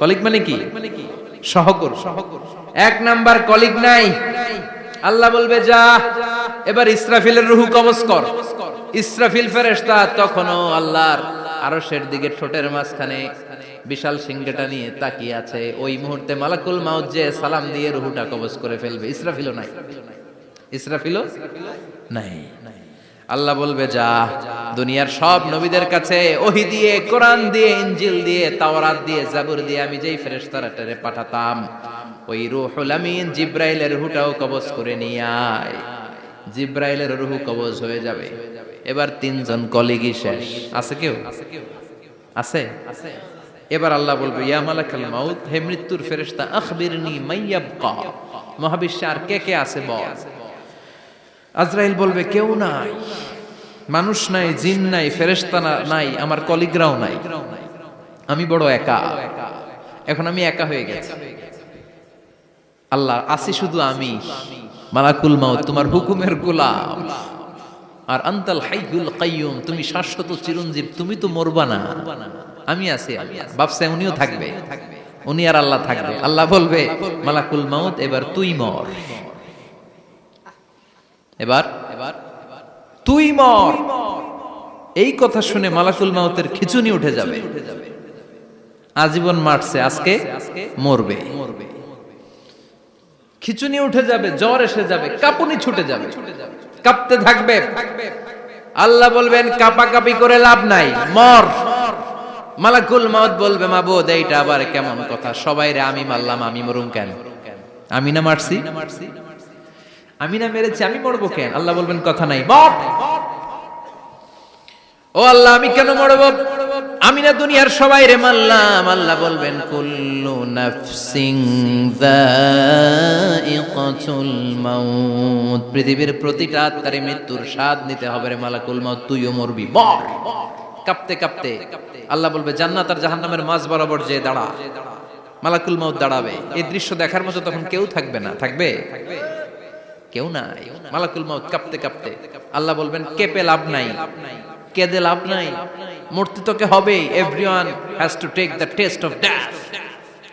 কলিগ মানে কি? সহকর্মী। 1 নাম্বার কলিগ নাই। আল্লাহ বলবে, যা এবার ইসরাফিলের রূহ কবজ কর। ইসরাফিল ফেরেশতা তখনও আল্লাহর আরশের দিকে ঠোঁটের মাঝখানে বিশাল সিংহটা নিয়ে তাকিয়ে আছে। ওই মুহূর্তে মালাকুল মাউত যে সালাম দিয়ে রূহটা কবজ করে ফেলবে। ইসরাফিলও নাই, ইসরাফিলও নাই। আল্লাহ বলবে, যা দুনিয়ার সব নবীদের কাছে ওহী দিয়ে, কোরআন দিয়ে, ইনজিল দিয়ে, তাওরাত দিয়ে, জাবুর দিয়ে আমি যেই ফেরেশতারে পাঠাতাম, ওই রূহুল আমিন জিব্রাইলের রূহটাও কবজ করে নিয়ে আয়। জিব্রাইলের রূহ কবজ হয়ে যাবে। এবার 3 জন কলিগই শেষ। আছে কেউ? আছে? এবার আল্লাহ বলবে, ইয়া মালাকুল মাউত, হে মৃত্যুর ফেরেশতা, আখবিরনি মাইয়াবকা, মহাবিশ্বে আর কে কে আছে বল। আজরাইল বলবে, কেউ নাই, মানুষ নাই, জিন নাই, ফেরেশতা নাই, আমার কলিগরাও নাই, আমি বড় একা, এখন আমি একা হয়ে গেছি। আল্লাহ, আসি শুধু আমি। মালাকুল মাউত তোমার হুকুমের গোলাম, আর আনতাল হাইয়ুল কাইয়ুম তুমি শাশ্বত চিরঞ্জীব, তুমি তো মরবা না, আমি আছি। ভাবছে উনিও থাকবে, উনি আর আল্লাহ থাকবে। আল্লাহ বলবে মালাকুল মাউত এবার তুই মর, এবার তুই মর। এই কথা শুনে মালাকুল মাউতের খিচুনি উঠে যাবে। আজীবন মারছে, আজকে মরবে। খিচুনি উঠে যাবে, জ্বর এসে যাবে, কাঁপুনি ছুটে যাবে, কাঁপতে থাকবে। আল্লাহ বলবেন কাঁপাকাঁপি করে লাভ নাই, মর। মালাকুল মাউত বলবে মাবুদ এইটা আবার কেমন কথা, সবাই রে আমি মারলাম, আমি মরুম কেন? আমি না মারছি, আমি না মেরেছি, আমি মরবো কেন? আল্লাহ বলবেন কথা নাই, মর। ও আল্লাহ আমি কেন মরবো? আমি না দুনিয়ার সবাই রে মারলাম। আল্লাহ বলবেন কুল্লু নাফসিন যায়িকাতুল মাউত, পৃথিবীর প্রতিটা আত্মারে মৃত্যুর স্বাদ নিতে হবে রে মালাকুল মাউত, তুইও মরবি, মর। কাঁপতে কাঁপতে আল্লাহ বলবে জান্নাত আর জাহান্নামের মাঝ বরাবর যে দাঁড়া। মালাকুল মাউত দাঁড়াবে, এই দৃশ্য দেখার মতো তখন কেউ থাকবে না, থাকবে কেউ নাই। মালাকুল মাউত কাঁপতে কাঁপতে আল্লাহ বলবেন কেঁপে লাভ নাই, কেঁদে লাভ নাই, মরতে তোকে হবে। Everyone has to take the test of death,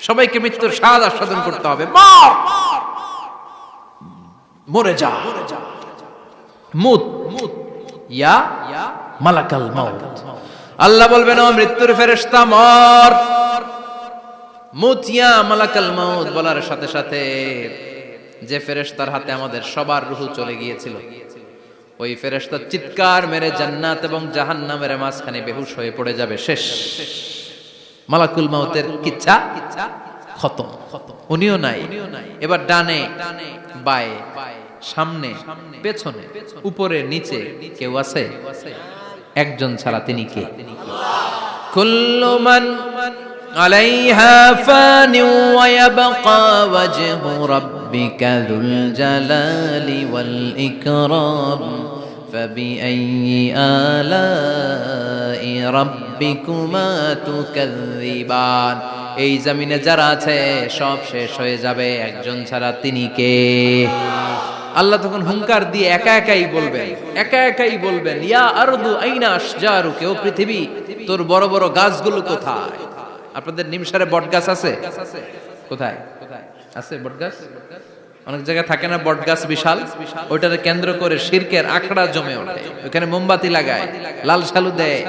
সবাইকে মৃত্যুর স্বাদ আস্বাদন করতে হবে। মর, মরে যা, মুত ইয়া মালাকাল মাউত। আল্লাহ বলবেন ও মৃত্যুর ফেরেশতা মর, মুত ইয়া মালাকাল মাউত। বলার সাথে সাথে যে ফেরেশতার হাতে আমাদের সবার রূহ চলে গিয়েছিল, ওই ফেরেশতা চিৎকার মেরে জান্নাত এবং জাহান্নামের মাঝখানে বেহুশ হয়ে পড়ে যাবে, শেষ। মালাকুল মাউতের কিচ্ছা খতম, উনিও নাই। এবার ডানে বায়ে সামনে পেছনে উপরে নিচে কেউ আছে? একজন ছাড়া, তিনি কে? কুল্লু মান আলাইহা ফানি ওয়া ইয়াবকা ওয়াজহু রাব্বিকা যুল জালালি ওয়াল ইকরাম ফাবিআইয়ি আলাই রাব্বিকুমা তুকাযযিবান। এই জমিনে যারা আছে সব শেষ হয়ে যাবে, একজন ছাড়া, তিনি কে? আল্লাহ তখন হুঙ্কার দিয়ে একা একাই বলবেন, একা একাই বলবেন ইয়া আরদু আইনা আশজারুকা, ও পৃথিবী তোর বড় বড় গাছগুলো কোথায়? আপনাদের নিমসারে বট গাছ আছে? কোথায় আছে বট গাছ? অনেক জায়গায় থাকে না বট গাছ বিশাল, ওইটারে কেন্দ্র করে শিরকের আখড়া জমে ওঠে, ওখানে মোমবাতি লাগায়, লাল শালু দেয়,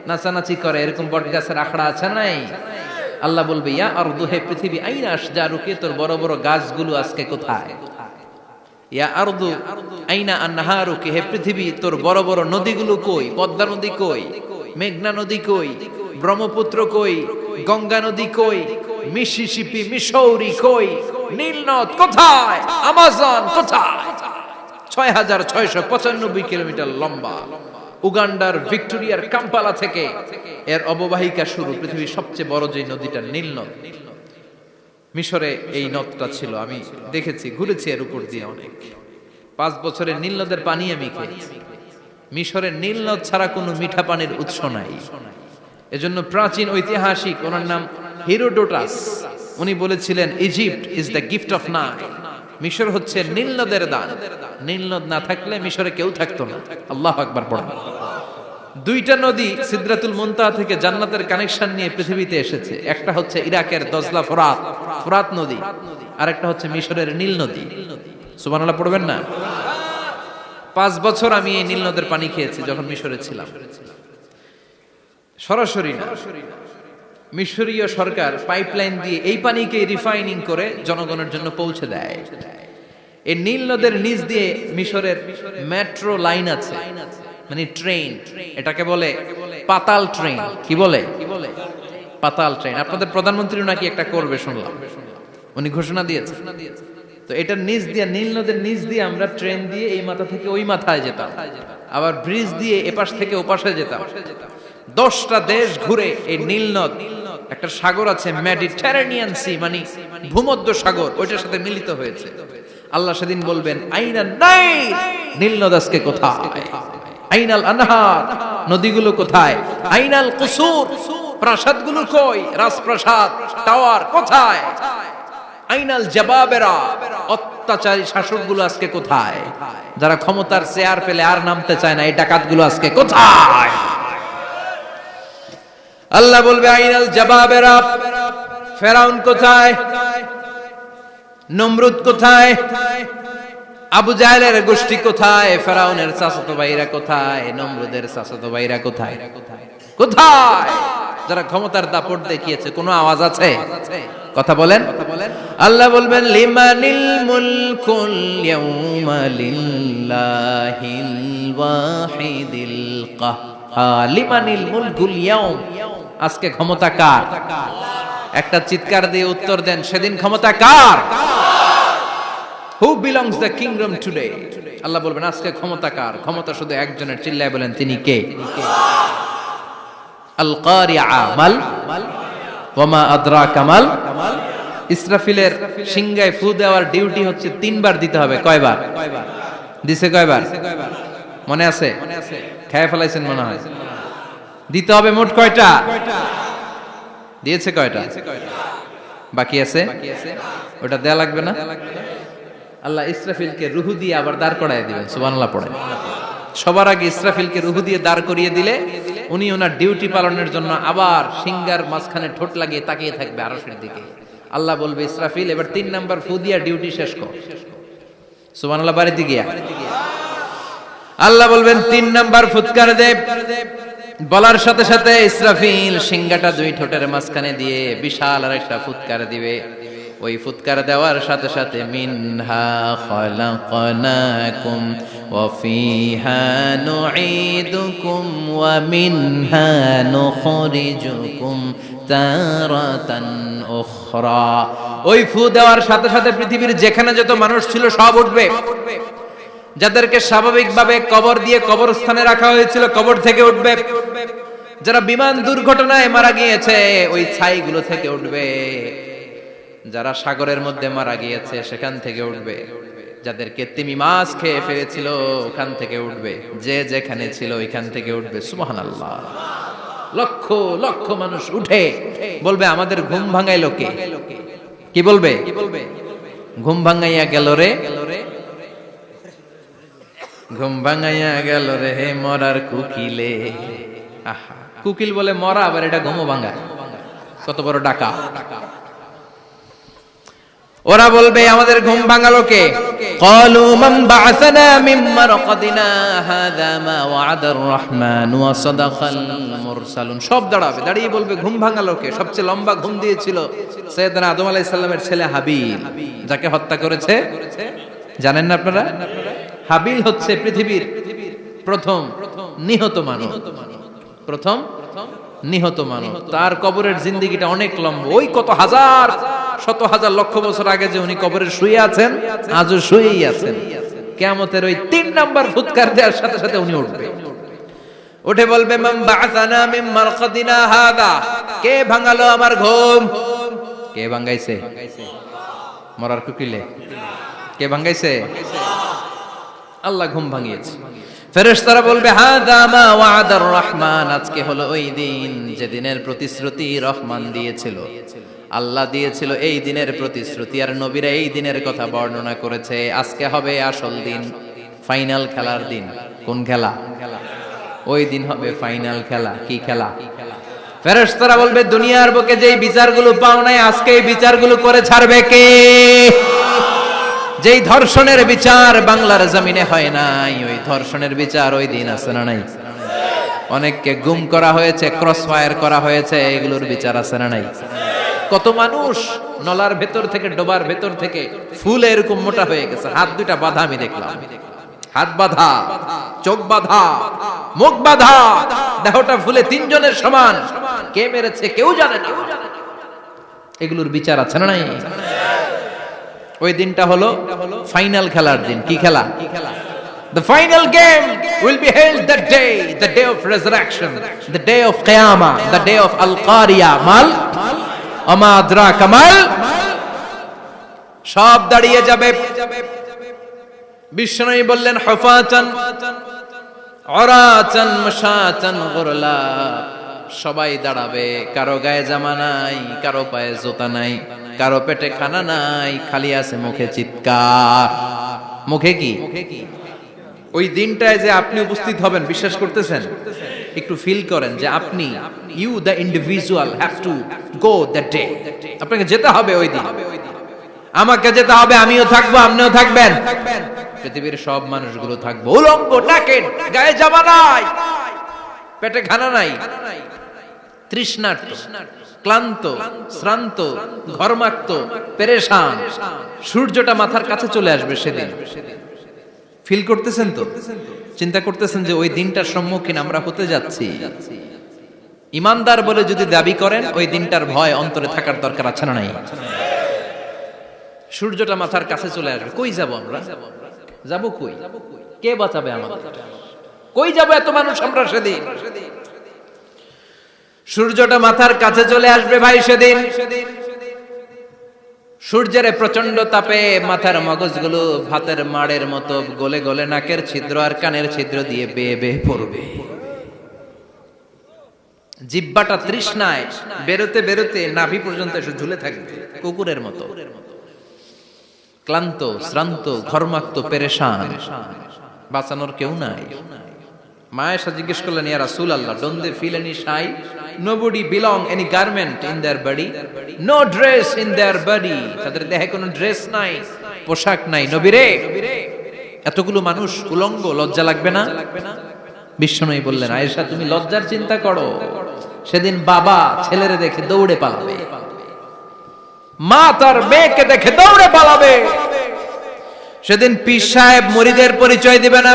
নাচানাচি করে, এরকম বট গাছের আখড়া আছে নাই? আল্লাহ বলবে ইয়া আরদু, হে পৃথিবী, আইনা আশজারুকা, তোর বড় বড় গাছগুলো আজকে কোথায়? ইয়া আরদু আইনা আনহারুকা, হে পৃথিবী তোর বড় বড় নদীগুলো কই? পদ্মা নদী কই? মেঘনা নদী কই? ব্রহ্মপুত্র কই? গঙ্গা নদী কই? মিসিসিপি, মিসৌরি কই? নীল নদ কোথায়? আমাজন কোথায়? ৬৬৯৫ কিলোমিটার লম্বা, উগান্ডার ভিক্টোরিয়ার কাম্পালা থেকে এর অববাহিকা শুরু। পৃথিবীর সবচেয়ে বড় যে নদীটা নীল নদ, মিশরে এই নদটা ছিল। আমি দেখেছি, ঘুরেছি এর উপর দিয়ে অনেক। 5 বছরের নীল নদের পানি আমি খেয়েছি। মিশরের নীল নদ ছাড়া কোনো মিঠা পানির উৎস নাই। এজন্য প্রাচীন ঐতিহাসিক, ওনার নাম হেরোডোটাস, উনি বলেছিলেন Egypt is the gift of Nile, মিশর হচ্ছে নীল নদের দান। নীল নদ না থাকলে মিশরে কেউ থাকতো না। আল্লাহু আকবার পড়েন। 2টা নদী সিদরাতুল মুনতাহা থেকে জান্নাতের কানেকশন নিয়ে পৃথিবীতে এসেছে। একটা হচ্ছে ইরাকের দজলা ফোরাত নদী, আর একটা হচ্ছে মিশরের নীল নদী। সুবহানাল্লাহ পড়বেন না? 5 বছর আমি এই নীল নদের পানি খেয়েছি যখন মিশরে ছিলাম। সরাসরি না, মিশরীয় সরকার পাইপলাইন দিয়ে এই পানিকে রিফাইনিং করে জনগণের জন্য পৌঁছে দেয়। এই নীল নদের নিচ দিয়ে মিশরের মেট্রো লাইন আছে, মানে ট্রেন, এটাকে বলে পাতাল ট্রেন। কি বলে? পাতাল ট্রেন। আপনাদের প্রধানমন্ত্রী নাকি একটা করবে শুনলাম, উনি ঘোষণা দিয়েছে। তো এটার নিচ দিয়ে, নীল নদের নিচ দিয়ে আমরা ট্রেন দিয়ে এই মাথা থেকে ওই মাথায় যেতাম, আবার ব্রিজ দিয়ে এপাশ থেকে ওপাশে যেতাম। 10টা দেশ ঘুরে এই নীল নদ, একটা সাগর আছে মেডিটেরেনিয়ান সি, মানে ভূমধ্য সাগর, ওইটার সাথে মিলিত হয়েছে। আল্লাহ সেদিন বলবেন আইনা নাই, নীল নদ আজকে কোথায়? আইনাল আনহার, নদীগুলো কোথায়? আইনাল কুসুর, প্রাসাদগুলো কই? রাজপ্রাসাদ, টাওয়ার কোথায়? আইনাল জাবাবেরা, অত্যাচারী শাসকগুলো আজকে কোথায়? যারা ক্ষমতার চেয়ার পেলে আর নামতে চায় না, এই ডাকাতগুলো আজকে কোথায়? আল্লাহ বলবে আইনাল জাবাবেরা, ফেরাউন কোথায়? নমরুদ কোথায়? আবু জাহেলের গোষ্ঠী কোথায়? ফেরাউনের চাচাতো ভাইরা কোথায়? নমরুদের চাচাতো ভাইরা কোথায়? কোথায়? যারা ক্ষমতার দাপট দেখিয়েছে, কোনো আওয়াজ আছে? কথা বলেন। আল্লাহ বলবেন লিমানিল মুলকুল ইয়াউমা লিল্লাহিল ওয়াহিদিল কাহ্হার। লিমানিল মুলকুল ইয়াউম, আজকে ক্ষমতা কার? একটা চিৎকার দিয়ে উত্তর দেন, সেদিন ক্ষমতা কার? Who belongs the kingdom today? আল্লাহ বলবেন আজকে ক্ষমতা কার? ক্ষমতা শুধু একজনের, চিল্লায় বলেন তিনি কে? আল কারিআ মাল ওয়া মা আদরাকা মাল। ইসরাফিলের সিংহায় ফু দেওয়ার ডিউটি হচ্ছে 3 বার দিতে হবে। কয়বার দিছে? কয়বার মনে আছে? খেয়ে ফেলাইছেন মনে হয়। দিতে হবে মোট কয়টা? দিয়েছে কয়টা? বাকি আছে? ওটা দেয়া লাগবে না? আল্লাহ ইসরাফিলকে রুহু দিয়ে আবার দাঁড় করায় দিবেন। সুবহানাল্লাহ পড়ে। সবার আগে ইসরাফিলকে রুহু দিয়ে দাঁড় করিয়ে দিলে উনি ওনার ডিউটি পালনের জন্য আবার সিংহার মাঝখানে ঠোঁট লাগিয়ে তাকিয়ে থাকবে আরশের দিকে। আল্লাহ বলবে ইসরাফিল এবার 3 নাম্বার ফু দিয়া ডিউটি শেষ কর। সুবহানাল্লাহ। বাড়িতে গিয়া আল্লাহ বলবেন 3 নাম্বার ফুৎকার দে। বলার সাথে সাথে ইসরাফিল সিংহাটা 2 ঠোঁটের মাঝখানে দিয়ে বিশাল আরেকটা ফুৎকার দিবে। ওই ফুৎকার দেওয়ার সাথে সাথে মিনহা খালাকনাকুম ওয়া ফিহা নুঈদুকুম ওয়া মিনহা নুখরিজুকুম তারাতান উখরা। ওই ফু দেওয়ার সাথে সাথে পৃথিবীর যেখানে যত মানুষ ছিল সব উঠবে। যাদেরকে স্বাভাবিকভাবে কবর দিয়ে কবরস্থানে রাখা হয়েছিল কবর থেকে উঠবে। যারা বিমান দুর্ঘটনায় মারা গিয়েছে ওই ছাইগুলো থেকে উঠবে। যারা সাগরের মধ্যে মারা গিয়েছে সেখান থেকে উঠবে। যাদেরকে তিমি মাছ খেয়ে ফেলেছিল ওখান থেকে উঠবে। যে যেখানে ছিল ওইখান থেকে উঠবে। সুবহানাল্লাহ। লক্ষ লক্ষ মানুষ উঠে বলবে আমাদের ঘুম ভাঙাইলো কে? কি বলবে? ঘুম ভাঙাইয়া গেল রে, ঘুম ভাঙাইয়া গেল রে হে মরার কুকিলে। আহা, কুকিল বলে মরা, আবার এটা ঘুমো ভাঙা। কত বড় ডাকা। ওরা বলবে আমাদের ঘুম ভাঙালো কে? ক্বালু মান বা'আসানা মিন মারকাদিনা হাযা মা ওয়া'আদার রহমান ওয়া সাদাকাল মুরসালুন। সব দাঁড়াবে, দাঁড়িয়ে বলবে ঘুম ভাঙালো কে? সবচেয়ে লম্বা ঘুম দিয়েছিল সাইয়েদনা আদম আলাইহিস সালামের ছেলে হাবিল, যাকে হত্যা করেছে। জানেন না আপনারা? হাবিল হচ্ছে পৃথিবীর প্রথম নিহত মানব। প্রথম নিহত মানব। তার কবরের জিন্দেগিটা অনেক লম্বা। ওই কত হাজার শত হাজার লক্ষ বছর আগে যে উনি কবরে শুয়ে আছেন, আজও শুয়েই আছেন। কিয়ামতের ওই 3 নাম্বার ফুৎকার দেওয়ার সাথে সাথে উনি উঠবে। উঠে বলবে মান বা'আসানা মিন মারকাদিনা হাদা। কে ভাঙালো আমার ঘুম? কে ভাঙাইছে? মরার কুকিলে কে ভাঙাইছে? আল্লাহ ঘুম ভাঙিয়েছে। ফেরেশতারা বলবে হাযা মা ওয়া'আদার রহমান। আজকে হলো ওই দিন যে দিনের প্রতিশ্রুতি রহমান দিয়েছিল, আল্লাহ দিয়েছিল। এই দিনের প্রতিশ্রুতি আর নবীরা এই দিনের কথা বর্ণনা করেছে। আজকে হবে আসল দিন, ফাইনাল খেলার দিন। কোন খেলা? ওই দিন হবে ফাইনাল খেলা। কি খেলা? ফেরেশতারা বলবে দুনিয়ার বুকে যেই বিচারগুলো পাও নাই আজকে এই বিচারগুলো করে ছাড়বে কে? যেই ধর্ষণের বিচার বাংলার জমিনে হয় নাই, ওই ধর্ষণের বিচার ওই দিন আছে না নাই? অনেককে গুম করা হয়েছে, ক্রস ফায়ার করা হয়েছে, এগুলোর বিচার আছে না নাই? কত মানুষ নলার ভেতর থেকে, ডোবার ভেতর থেকে ফুল এরকম মোটা হয়ে গেছে। হাত দুইটা বাঁধা আমি দেখলাম। হাত বাঁধা, চোখ বাঁধা, মুখ বাঁধা, দেহটা ফুলে 3 জনের সমান। কে মেরেছে কেউ জানে না। এগুলোর বিচার আছে না নাই? ওই দিনটা হলো ফাইনাল খেলার দিন। কি খেলা? The final game will be held that day, the day of resurrection, the day of Qiyamah, the day of Al-Qari'ah. Mal আমা আদরাকা মাল। সব দাঁড়িয়ে যাবে। বিষ্ণু বললেন হুফাতান উরাতান মাশাতান গুরলা। সবাই দাঁড়াবে, কারো গায়ে জামা নাই, কারো পায়ে জুতা নাই। কারো পেটে খানা নাই, খালি আছে মুখে চিৎকার। মুখে কি? ওই দিনটায় যে আপনি উপস্থিত হবেন, বিশ্বাস করতেছেন? একটু ফিল করেন যে আপনি, you the individual have to go that day. আপনাকে যেতে হবে ওই দিন, আমাকে যেতে হবে, আমিও থাকবো, আপনিও থাকবেন, পৃথিবীর সব মানুষগুলো থাকবো উলঙ্গ, নাকেড, গায়ে জামা নাই, পেটে খানা নাই, তৃষ্ণার্ত, ক্লান্ত, শ্রান্ত, ঘর্মাক্ত, পেরেশান। সূর্যটা মাথার কাছে চলে আসবে সেদিন। ফিল করতেছেন তো? চিন্তা করতেছেন যে ওই দিনটার সম্মুখীন আমরা হতে যাচ্ছি। ইমানদার বলে যদি দাবি করেন, ওই দিনটার ভয় অন্তরে থাকার দরকার আছে না নাই? সূর্যটা মাথার কাছে চলে আসবে, কই যাব আমরা? যাব কই? কে বাঁচাবে আমাদের? কই যাব এত মানুষ আমরা সেদিন? সূর্যটা মাথার কাছে চলে আসবে ভাই সেদিন। সূর্যের প্রচন্ড তাপে মাথার মগজগুলো ভাতের মাড়ের মতো গলে গলে নাকের ছিদ্র আর কানের ছিদ্র দিয়ে বেয়ে বেয়ে পড়বে। জিহ্বাটা তৃষ্ণায় বেরোতে বেরোতে নাভি পর্যন্ত এসে ঝুলে থাকবে কুকুরের মতো। ক্লান্ত, শ্রান্ত, ঘর্মাক্ত, পেরেশান, বাঁচানোর কেউ নাই। মায়েশা জিজ্ঞেস করলেন, ইয়া রাসূলুল্লাহ, don't they feel any shy? Nobody belong any garment in their body, no dress in their body. তাদের দেহে কোনো ড্রেস নাই, পোশাক নাই। নবী রে, এতগুলো মানুষ উলঙ্গ, লজ্জা লাগবে না? বিশ্বনবী বললেন, আয়েশা তুমি লজ্জার চিন্তা করো, সেদিন বাবা ছেলেরে দেখে দৌড়ে পালাবে, মা তার মেয়েকে দেখে দৌড়ে পালাবে। সেদিন পীর সাহেব মুরিদের পরিচয় দিবে না,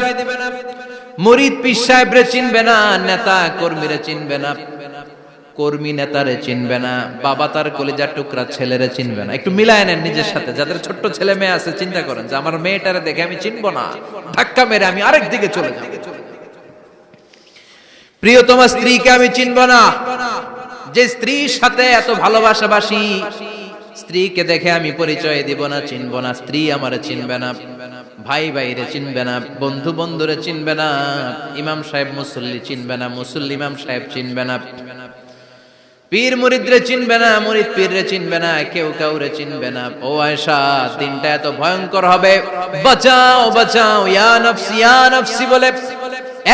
মুরিদ পীর সাহেবরে চিনবে না, নেতা কর্মীরে চিনবে না, কর্মী নেতারে চিনবে না, বাবা তার কলিজার টুকরা ছেলেরে চিনবে না। একটু মিলায় নেন নিজের সাথে। যাদের ছোট্ট ছেলে মেয়ে আছে, চিন্তা করেন যে আমার মেয়েটারে দেখে আমি চিনবো না, ধাক্কা মেরে আমি আরেক দিকে চলে যাব। প্রিয়তমা স্ত্রীকে আমি চিনবো না, যে স্ত্রীর সাথে এত ভালোবাসাবাসি, স্ত্রীকে দেখে আমি পরিচয় দিব না, চিনবো না। স্ত্রী আমারে চিনবে না, ভাই ভাইরে চিনবে না, বন্ধু বন্ধুরে চিনবে না, ইমাম সাহেব মুসল্লি চিনবে না, মুসল্লি ইমাম সাহেব চিনবে না, পীর মুরিদরে চিনবে না, মুরিদ পীররে চিনবে না, কেউ কাউরে চিনবে না। ও আয়েশা, দিনটা এত ভয়ঙ্কর হবে, বাঁচাও বাঁচাও, ইয়া নফসি ইয়া নফসি বলে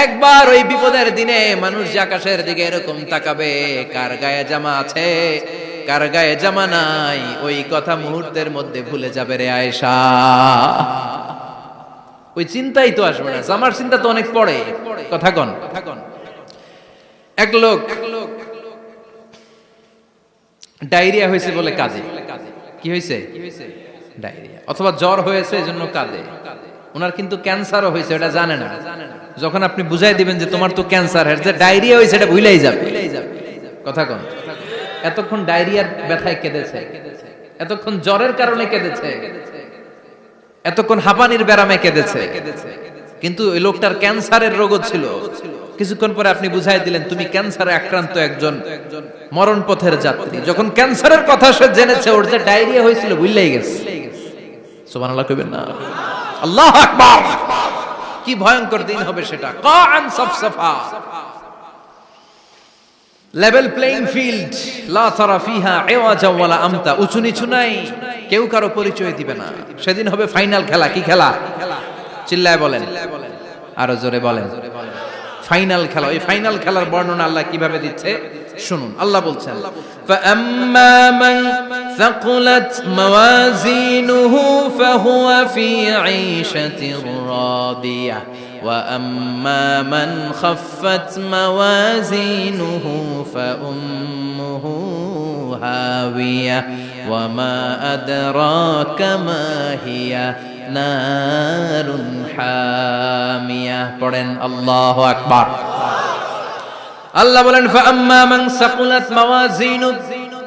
একবার ওই বিপদের দিনে মানুষ যে আকাশের দিকে এরকম তাকাবে, কার গায়ে জামা আছে কার গায়ে জামা নাই, ওই কথা মুহূর্তের মধ্যে ভুলে যাবে রে আয়েশা। ওই চিন্তাই তো আসবে না, জামার চিন্তা তো অনেক পরে। কথা কন। এক লোক ডায়রিয়া হয়েছে বলে কাঁদে। কি হয়েছে? ডায়রিয়া, অথবা জ্বর হয়েছে এজন্য কাঁদে। ওনার কিন্তু ক্যান্সারও হয়েছে, এটা জানে না। যখন আপনি বুঝাই দিবেন যে তোমার তো ক্যান্সার, যে ডায়রিয়া হয়েছে এটা ভুলেই যাবে। কথা কন। এতক্ষণ ডায়রিয়ার ব্যথায় কেঁদেছে, এতক্ষণ জ্বরের কারণে কেঁদেছে, এতক্ষণ হাঁপানির ব্যারামে কেঁদেছে, কিন্তু ওই লোকটার ক্যান্সারের রোগও ছিল। কিছুক্ষণ পরে আপনি বুঝাই দিলেন তুমি ক্যান্সারে আক্রান্ত একজন মরণ পথের যাত্রী। যখন ক্যান্সারের কথা সে জেনেছে, ওর যে ডায়রিয়া হয়েছিল ভুলেই গেছে। সুবহানাল্লাহ কইবেন না? আল্লাহু আকবার। কি ভয়ঙ্কর দিন হবে সেটা। কাআন সাফসাফা, লেভেল প্লেইং ফিল্ড, লা তারা ফিহা ইওয়াজা ওয়ালা আমতা, উঁচু নিচু নাই, কেউ কারো পরিচয় দিবে না। সেদিন হবে ফাইনাল খেলা। কি খেলা? চিল্লায় বলেন, আরো জোরে বলেন। ফাইনাল খেলা। ওই ফাইনাল খেলার বর্ণনা আল্লাহ কিভাবে দিচ্ছে শুনুন। আল্লাহ বলছেন, ফাআম্মা মান সাকুলাত মাওয়াজিনুহু ফাহুয়া ফি ঈশাতির রাদিয়াহ ওয়া আম্মা মান খাফফাত মাওয়াজিনুহু ফাউম্মুহু হাওিয়াহ ওয়া মা আদরাকা মা হিয়া নারুন হামিয়া। পড়েন আল্লাহু আকবার। আল্লাহ বলেন, ফাআম্মা মান সাকুলাত মাওয়াজিনু,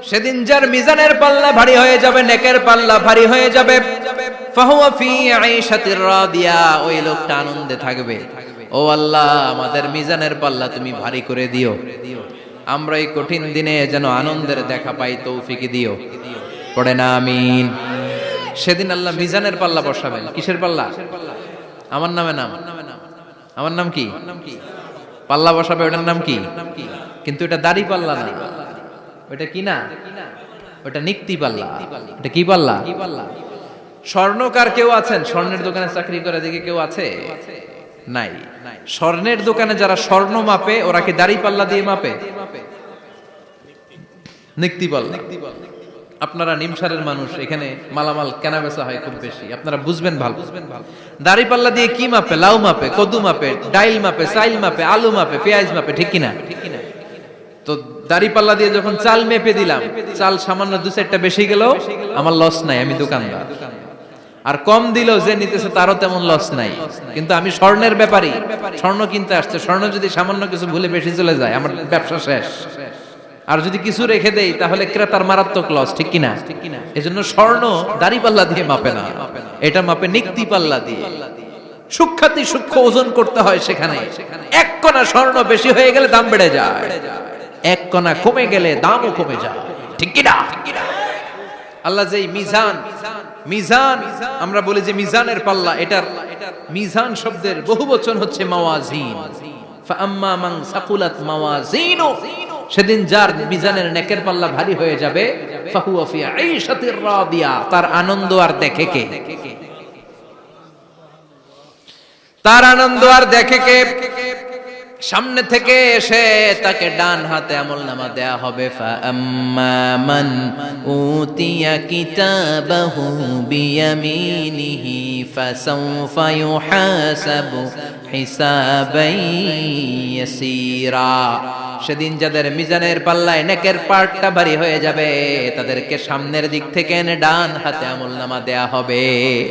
সেদিন যার মিজানের পাল্লা ভারী হয়ে যাবে, নেকের পাল্লা ভারী হয়ে যাবে, ফাহুয়া ফি ঈশাতির রাদিয়া, ওই লোকটা আনন্দে থাকবে। ও আল্লাহ, আমাদের মিজানের পাল্লা তুমি ভারী করে দিও, আমরা এই কঠিন দিনে যেন আনন্দের দেখা পাই, তৌফিক দিও। পড়েন আমিন। সেদিন আল্লাহ মিজানের পাল্লা বসাবেন। কিসের পাল্লা? আমার নামে নাম। আমার নাম কি? পাল্লা বসাবে, ওটার নাম কি? কিন্তু এটা দাড়ি পাল্লা না। ওটা কি না? ওটা নিক্তি পাল্লা। এটা কি পাল্লা? স্বর্ণকার কেউ আছেন? স্বর্ণের দোকানে চাকরি করে দেখে কেউ আছে? নাই। স্বর্ণের দোকানে যারা স্বর্ণ মাপে ওরা কি দাড়ি পাল্লা দিয়ে মাপে? নিক্তি পাল্লা। আপনারা নিমসারের মানুষ, এখানে মালামাল কেনা বেচা হয় খুব বেশি, আপনারা বুঝবেন ভালো। দাড়ি পাল্লা দিয়ে কি মাপে? লাউ মাপে, কদু মাপে, ডাইল মাপে, চাইল মাপে, আলু মাপে, পেঁয়াজ মাপে, ঠিক কিনা? তো দাড়ি পাল্লা দিয়ে যখন চাল মেপে দিলাম, চাল সামান্য 2-4টা বেশি গেল, আমার লস নাই, আমি দোকানদার। আর কম দিল যে নিতেছে তারও তেমন লস নাই। কিন্তু আমি স্বর্ণের ব্যাপারী, স্বর্ণ কিনতে আসছে, স্বর্ণ যদি সামান্য কিছু ভুলে বেশি চলে যায় আমার ব্যবসা শেষ। আর যদি কিছু রেখে দেই তাহলে ক্রেতার মারাত্মক লস, ঠিক কিনা? এজন্য স্বর্ণ দাড়ি পাল্লা দিয়ে মাপে না, এটা মাপে নিক্তি পাল্লা দিয়ে। সূক্ষ্মাতি সূক্ষ্ম ওজন করতে হয় সেখানে। এক কণা স্বর্ণ বেশি হয়ে গেলে দাম বেড়ে যায়, এক কণা কমে গেলে দামও কমে যায়, ঠিক কিনা? আল্লাহ যে মিজান, মিজান আমরা বলি যে মিজানের পাল্লা, এটার মিজান শব্দের বহুবচন হচ্ছে মাওয়াজিন। ফাআম্মা মান সাকুলাত মাওয়াজিনু, সেদিন যার মিজানের নেকের পাল্লা ভারী হয়ে যাবে, ফাহুয়া ফি আইশাতির রাদিয়া, তার আনন্দ আর দেখে কে? তার আনন্দ আর দেখে কে? সামনে থেকে এসে তাকে ডান হাতে আমলনামা দেয়া হবে। ফাআম্মা মান উতিয়া কিতাবাহু বিয়ামিনিহি ফাসাউফা ইউহাসাবু হিসাবান ইয়াসীরা, সেদিন যাদের মিজানের পাল্লায় নেকের পার্টটা ভারী হয়ে যাবে তাদেরকে সামনের দিক থেকে এনে ডান হাতে আমলনামা দেয়া হবে।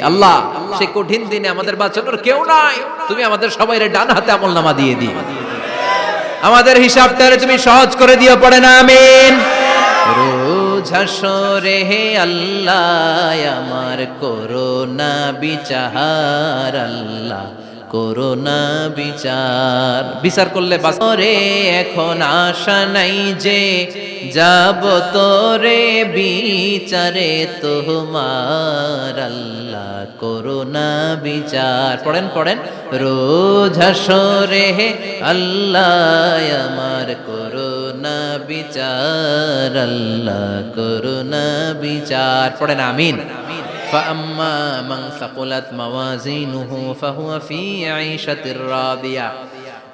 আল্লাহ, সে কঠিন দিনে আমাদের বাঁচানোর কেউ নাই, তুমি আমাদের সবাইরে ডান হাতে আমলনামা দিয়ে দিও, আমাদের হিসাবটা তুমি সহজ করে দিও, পড়ে না আমিন। রোজ হাসরে হে আল্লাহ আমার করোনা বিচার, আল্লাহ করোনা বিচার, বিচার করলে বাসরে এখন আশা নাই যে যাব তোরে বিচারে তোমার, আল্লাহ করোনা বিচার। পড়েন পড়েন, রোজ হাসরে হে আল্লাহ আমার করোনা বিচার, আল্লাহ করোনা বিচার, পড়েন আমিন। فأما من ثقلت موازينه فهو في عيشة راضية,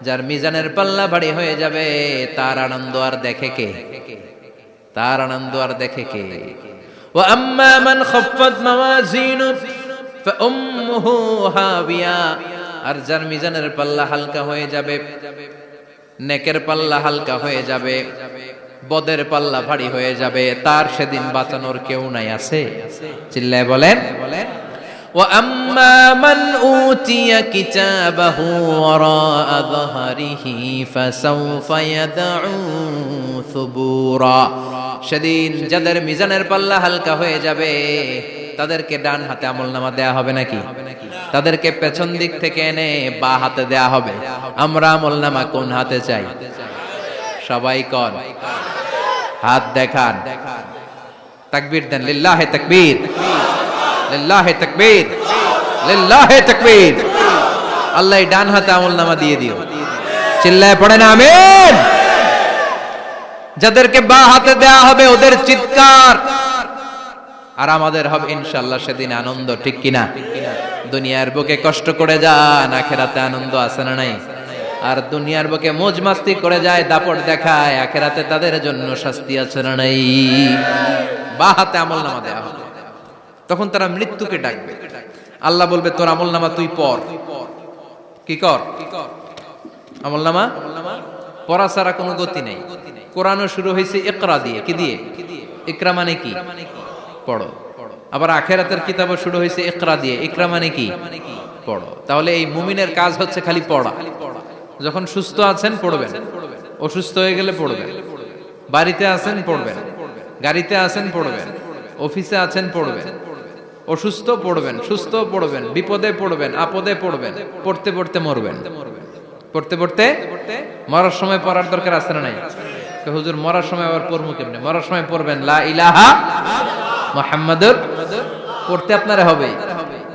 যার মিজানের পাল্লা ভারী হয়ে যাবে তার আনন্দ আর দেখে কে? তার আনন্দ আর দেখে কে? وأما من خفت موازينه فأمه هاوية, আর যার মিজানের পাল্লা হালকা হয়ে যাবে, নেকের পাল্লা হালকা হয়ে যাবে, বদের পাল্লা ভারী হয়ে যাবে, তার সেদিন বাঁচানোর কেউ নাই। আছে? চিল্লায় বলেন। وَأَمَّا مَنْ أُوتِيَ كِتَابَهُ وَرَاءَ ظَهْرِهِ فَسَوْفَ يَدْعُو ثُبُورًا, সেদিন যাদের মিজানের পাল্লা হালকা হয়ে যাবে তাদেরকে ডান হাতে আমলনামা দেয়া হবে নাকি? তাদেরকে পেছন দিক থেকে এনে বা হাতে দেয়া হবে। আমরা আমলনামা কোন হাতে চাই? সবাই কোন হাত দেখান, তাকবীর দেন, লিল্লাহে তাকবীর, লিল্লাহে তাকবীর, লিল্লাহে তাকবীর। আল্লাহ ডান হাতে আমলনামা দিয়ে দিও, চিল্লায় পড়েন আমিন। যাদেরকে বা হাতে দেয়া হবে ওদের চিৎকার আর আমাদের হবে ইনশাআল্লাহ সেদিন আনন্দ, ঠিক কিনা? দুনিয়ার বুকে কষ্ট করে যান, আখিরাতে আনন্দ আছে না নাই? আর দুনিয়ার বুকে মौज মাস্তি করে যায়, দাপট দেখায়, আখিরাতে তাদের জন্য শাস্তি আছে না নাই? বা হাতে আমলনামা দেয়া হবে, তখন তারা মৃত্যুকে ডাকবে। আল্লাহ বলবে তোর আমলনামা তুই পড়। কি কর? আমলনামা পড়া ছাড়া কোনো গতি নেই। কোরআনও শুরু হয়েছে ইকরা দিয়ে। কি দিয়ে? ইকরা মানে কি? পড়ো। আবার আখিরাতের কিতাবও শুরু হয়েছে ইকরা দিয়ে। ইকরা মানে কি? পড়ো। তাহলে এই মুমিনের কাজ হচ্ছে খালি পড়া। যখন সুস্থ আছেন পড়বেন, অসুস্থ হয়ে গেলে পড়বেন, বাড়িতে আছেন পড়বেন, গাড়িতে আছেন পড়বেন, অফিসে আছেন পড়বেন, অসুস্থ পড়বেন, সুস্থ পড়বেন, বিপদে পড়বেন, আপদে পড়বেন, পড়তে পড়তে মরবেন। পড়তে পড়তে মরার সময় পড়ার দরকার আছে না নাই? হুজুর মরার সময় আবার পড়বো কেমনে? মরার সময় পড়বেন লা ইলাহা মুহাম্মাদুর, পড়তে আপনারা হবে।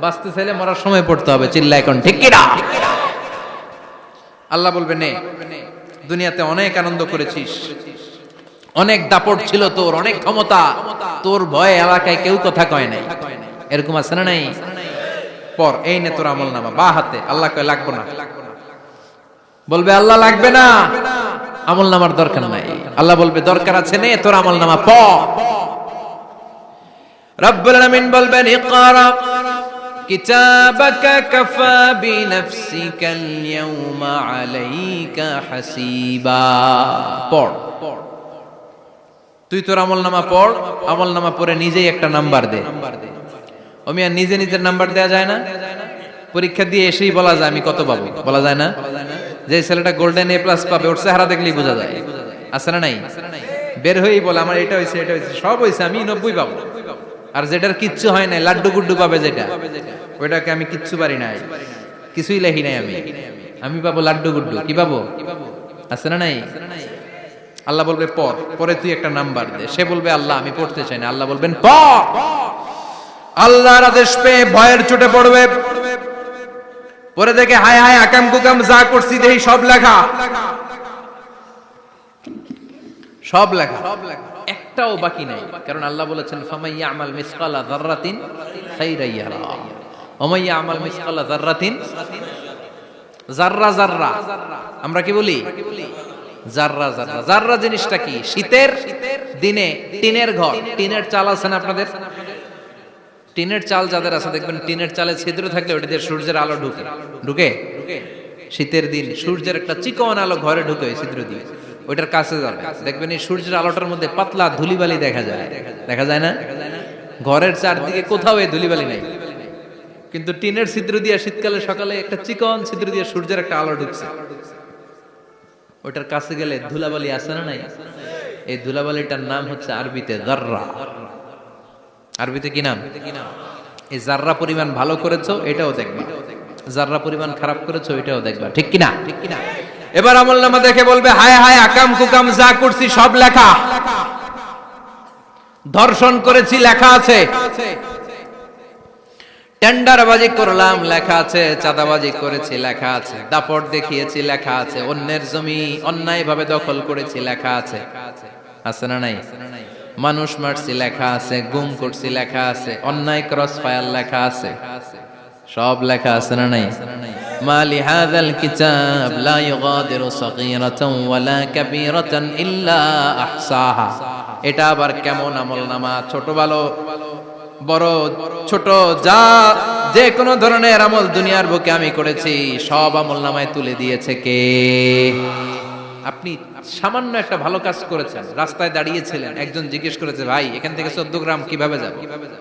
বাঁচতে চাইলে মরার সময় পড়তে হবে, চিল্লা এখন ঠিক কিনা? আল্লাহ বলবে নে, দুনিয়াতে অনেক আনন্দ করেছিস, অনেক দাপট ছিল তোর, অনেক ক্ষমতা, তোর ভয়ে এলাকায় কেউ কথা কয় নাই। এরকম আছে না নাই? পর এই নে তোর আমল নামা বা হাতে। আল্লাহ কয় লাগবে না। বলবে আল্লাহ লাগবে না, আমল নামার দরকার নাই। আল্লাহ বলবে দরকার আছে, নে তোর আমল নামা পড়। রব্বুল আলামিন বলবেন ইকরা কিতাবাকা কাফা বিনাফসিকাল ইয়াউমা আলাইকা হাসিবা। পড়, তুই তোর আমল নামা পড়। আমল নামা পড়ে নিজেই একটা নাম্বার দে। আমি আর নিজে নিজের নাম্বার দেয়া যায় না? পরীক্ষা দিয়ে এসেই বলা যায় আমি কত পাবো, বলা যায় না? যে ছেলেটা গোল্ডেন এ প্লাস পাবে ওর চেহারা দেখলেই বোঝা যায়, আছে না নাই? বের হয়েই বলে আমার এটা হয়েছে, এটা হয়েছে, সব হয়েছে, আমি 90 পাবো। আর যেটার কিচ্ছু হয় নাই, লাড্ডু গুড্ডু পাবে যেটা, ওইটাকে আমি কিচ্ছু পারি নাই, কিছুই লেখি নাই, আমি পাবো লাড্ডু গুড্ডু। কি পাবো? আছে না নাই? আল্লাহ বলবে পড়, পরে তুই একটা নাম্বার দে। সে বলবে আল্লাহ আমি পড়তে চাই না। আল্লাহ বলবেন পড়। আল্লাহর আদেশ পেয়ে ভয়ের চোটে পড়বে, পরে দেখে হায় হায় আকাম কুকাম যা করছি দেখি সব লেখা, সব লেখা, একটাও বাকি নাই। কারণ আল্লাহ বলেছেন ফামাইয়া আমাল মিসকালা যাররাতিন খাইরান ইয়ারা ওয়া মাইয়া আমাল মিসকালা যাররাতিন, যাররা যাররা আমরা কি বলি? যাররা যাররা। যাররা জিনিসটা কি? শীতের দিনে টিনের ঘর, টিনের চাল আছে না আপনাদের? টিনের চাল যাদের আছে দেখবেন টিনের চালে ছিদ্র থাকলে ওটা দিয়ে সূর্যের আলো ঢুকে, ঢুকে শীতের দিন সূর্যের একটা চিকন আলো ঘরে ঢুকে ওই ছিদ্র দিয়ে, ওইটার কাছে যাবে দেখবেন এই সূর্যের আলোটার মধ্যে পাতলা ধুলিবালি দেখা যায়, দেখা যায় না? ঘরের চারদিকে কোথাও এই ধুলিবালি নাই, কিন্তু টিনের ছিদ্র দিয়ে শীতকালে সকালে একটা চিকন ছিদ্র দিয়ে সূর্যের একটা আলো ঢুকছে, ওইটার কাছে গেলে ধুলাবালি আছে না নাই? এই ধুলাবালিটার নাম হচ্ছে আরবিতে যাররা। আরবিতে কি নাম? এই যাররা পরিমাণ ভালো করেছো এটাও দেখবা, যাররা পরিমাণ খারাপ করেছো এটাও দেখবা, ঠিক কিনা? ঠিক কিনা? এবার আমলনামা দেখে বলবে হায় হায় আকাম কুকাম যা করছি সব লেখা, ধর্ষণ করেছি লেখা আছে, টেন্ডারবাজি করলাম লেখা আছে, চাঁদাবাজি করেছি লেখা আছে, দাপট দেখিয়েছি লেখা আছে, অন্যের জমি অন্যায়ভাবে দখল করেছি লেখা আছে, আছে না নাই? মানুষ মারছি লেখা আছে, গুম করছি লেখা আছে, অন্যায় ক্রস ফায়ার লেখা আছে, সব লেখা আছে না নাই? মালি হাযাল কিতাব লা ইউগাদিরু সাগীরাতান ওয়ালা কাবীরাতান ইল্লা আহসাহা। এটা আবার কেমন আমলনামা? ছোট ভালো বড় ছোট যা যে কোনো ধরনের আমল দুনিয়ার বুকে আমি করেছি সব আমলনামায় তুলে দিয়েছে কে? আপনি সামান্য একটা ভালো কাজ করেছেন, রাস্তায় দাঁড়িয়েছিলেন, একজন জিজ্ঞেস করেছে ভাই এখান থেকে 14 গ্রাম কিভাবে যাবে,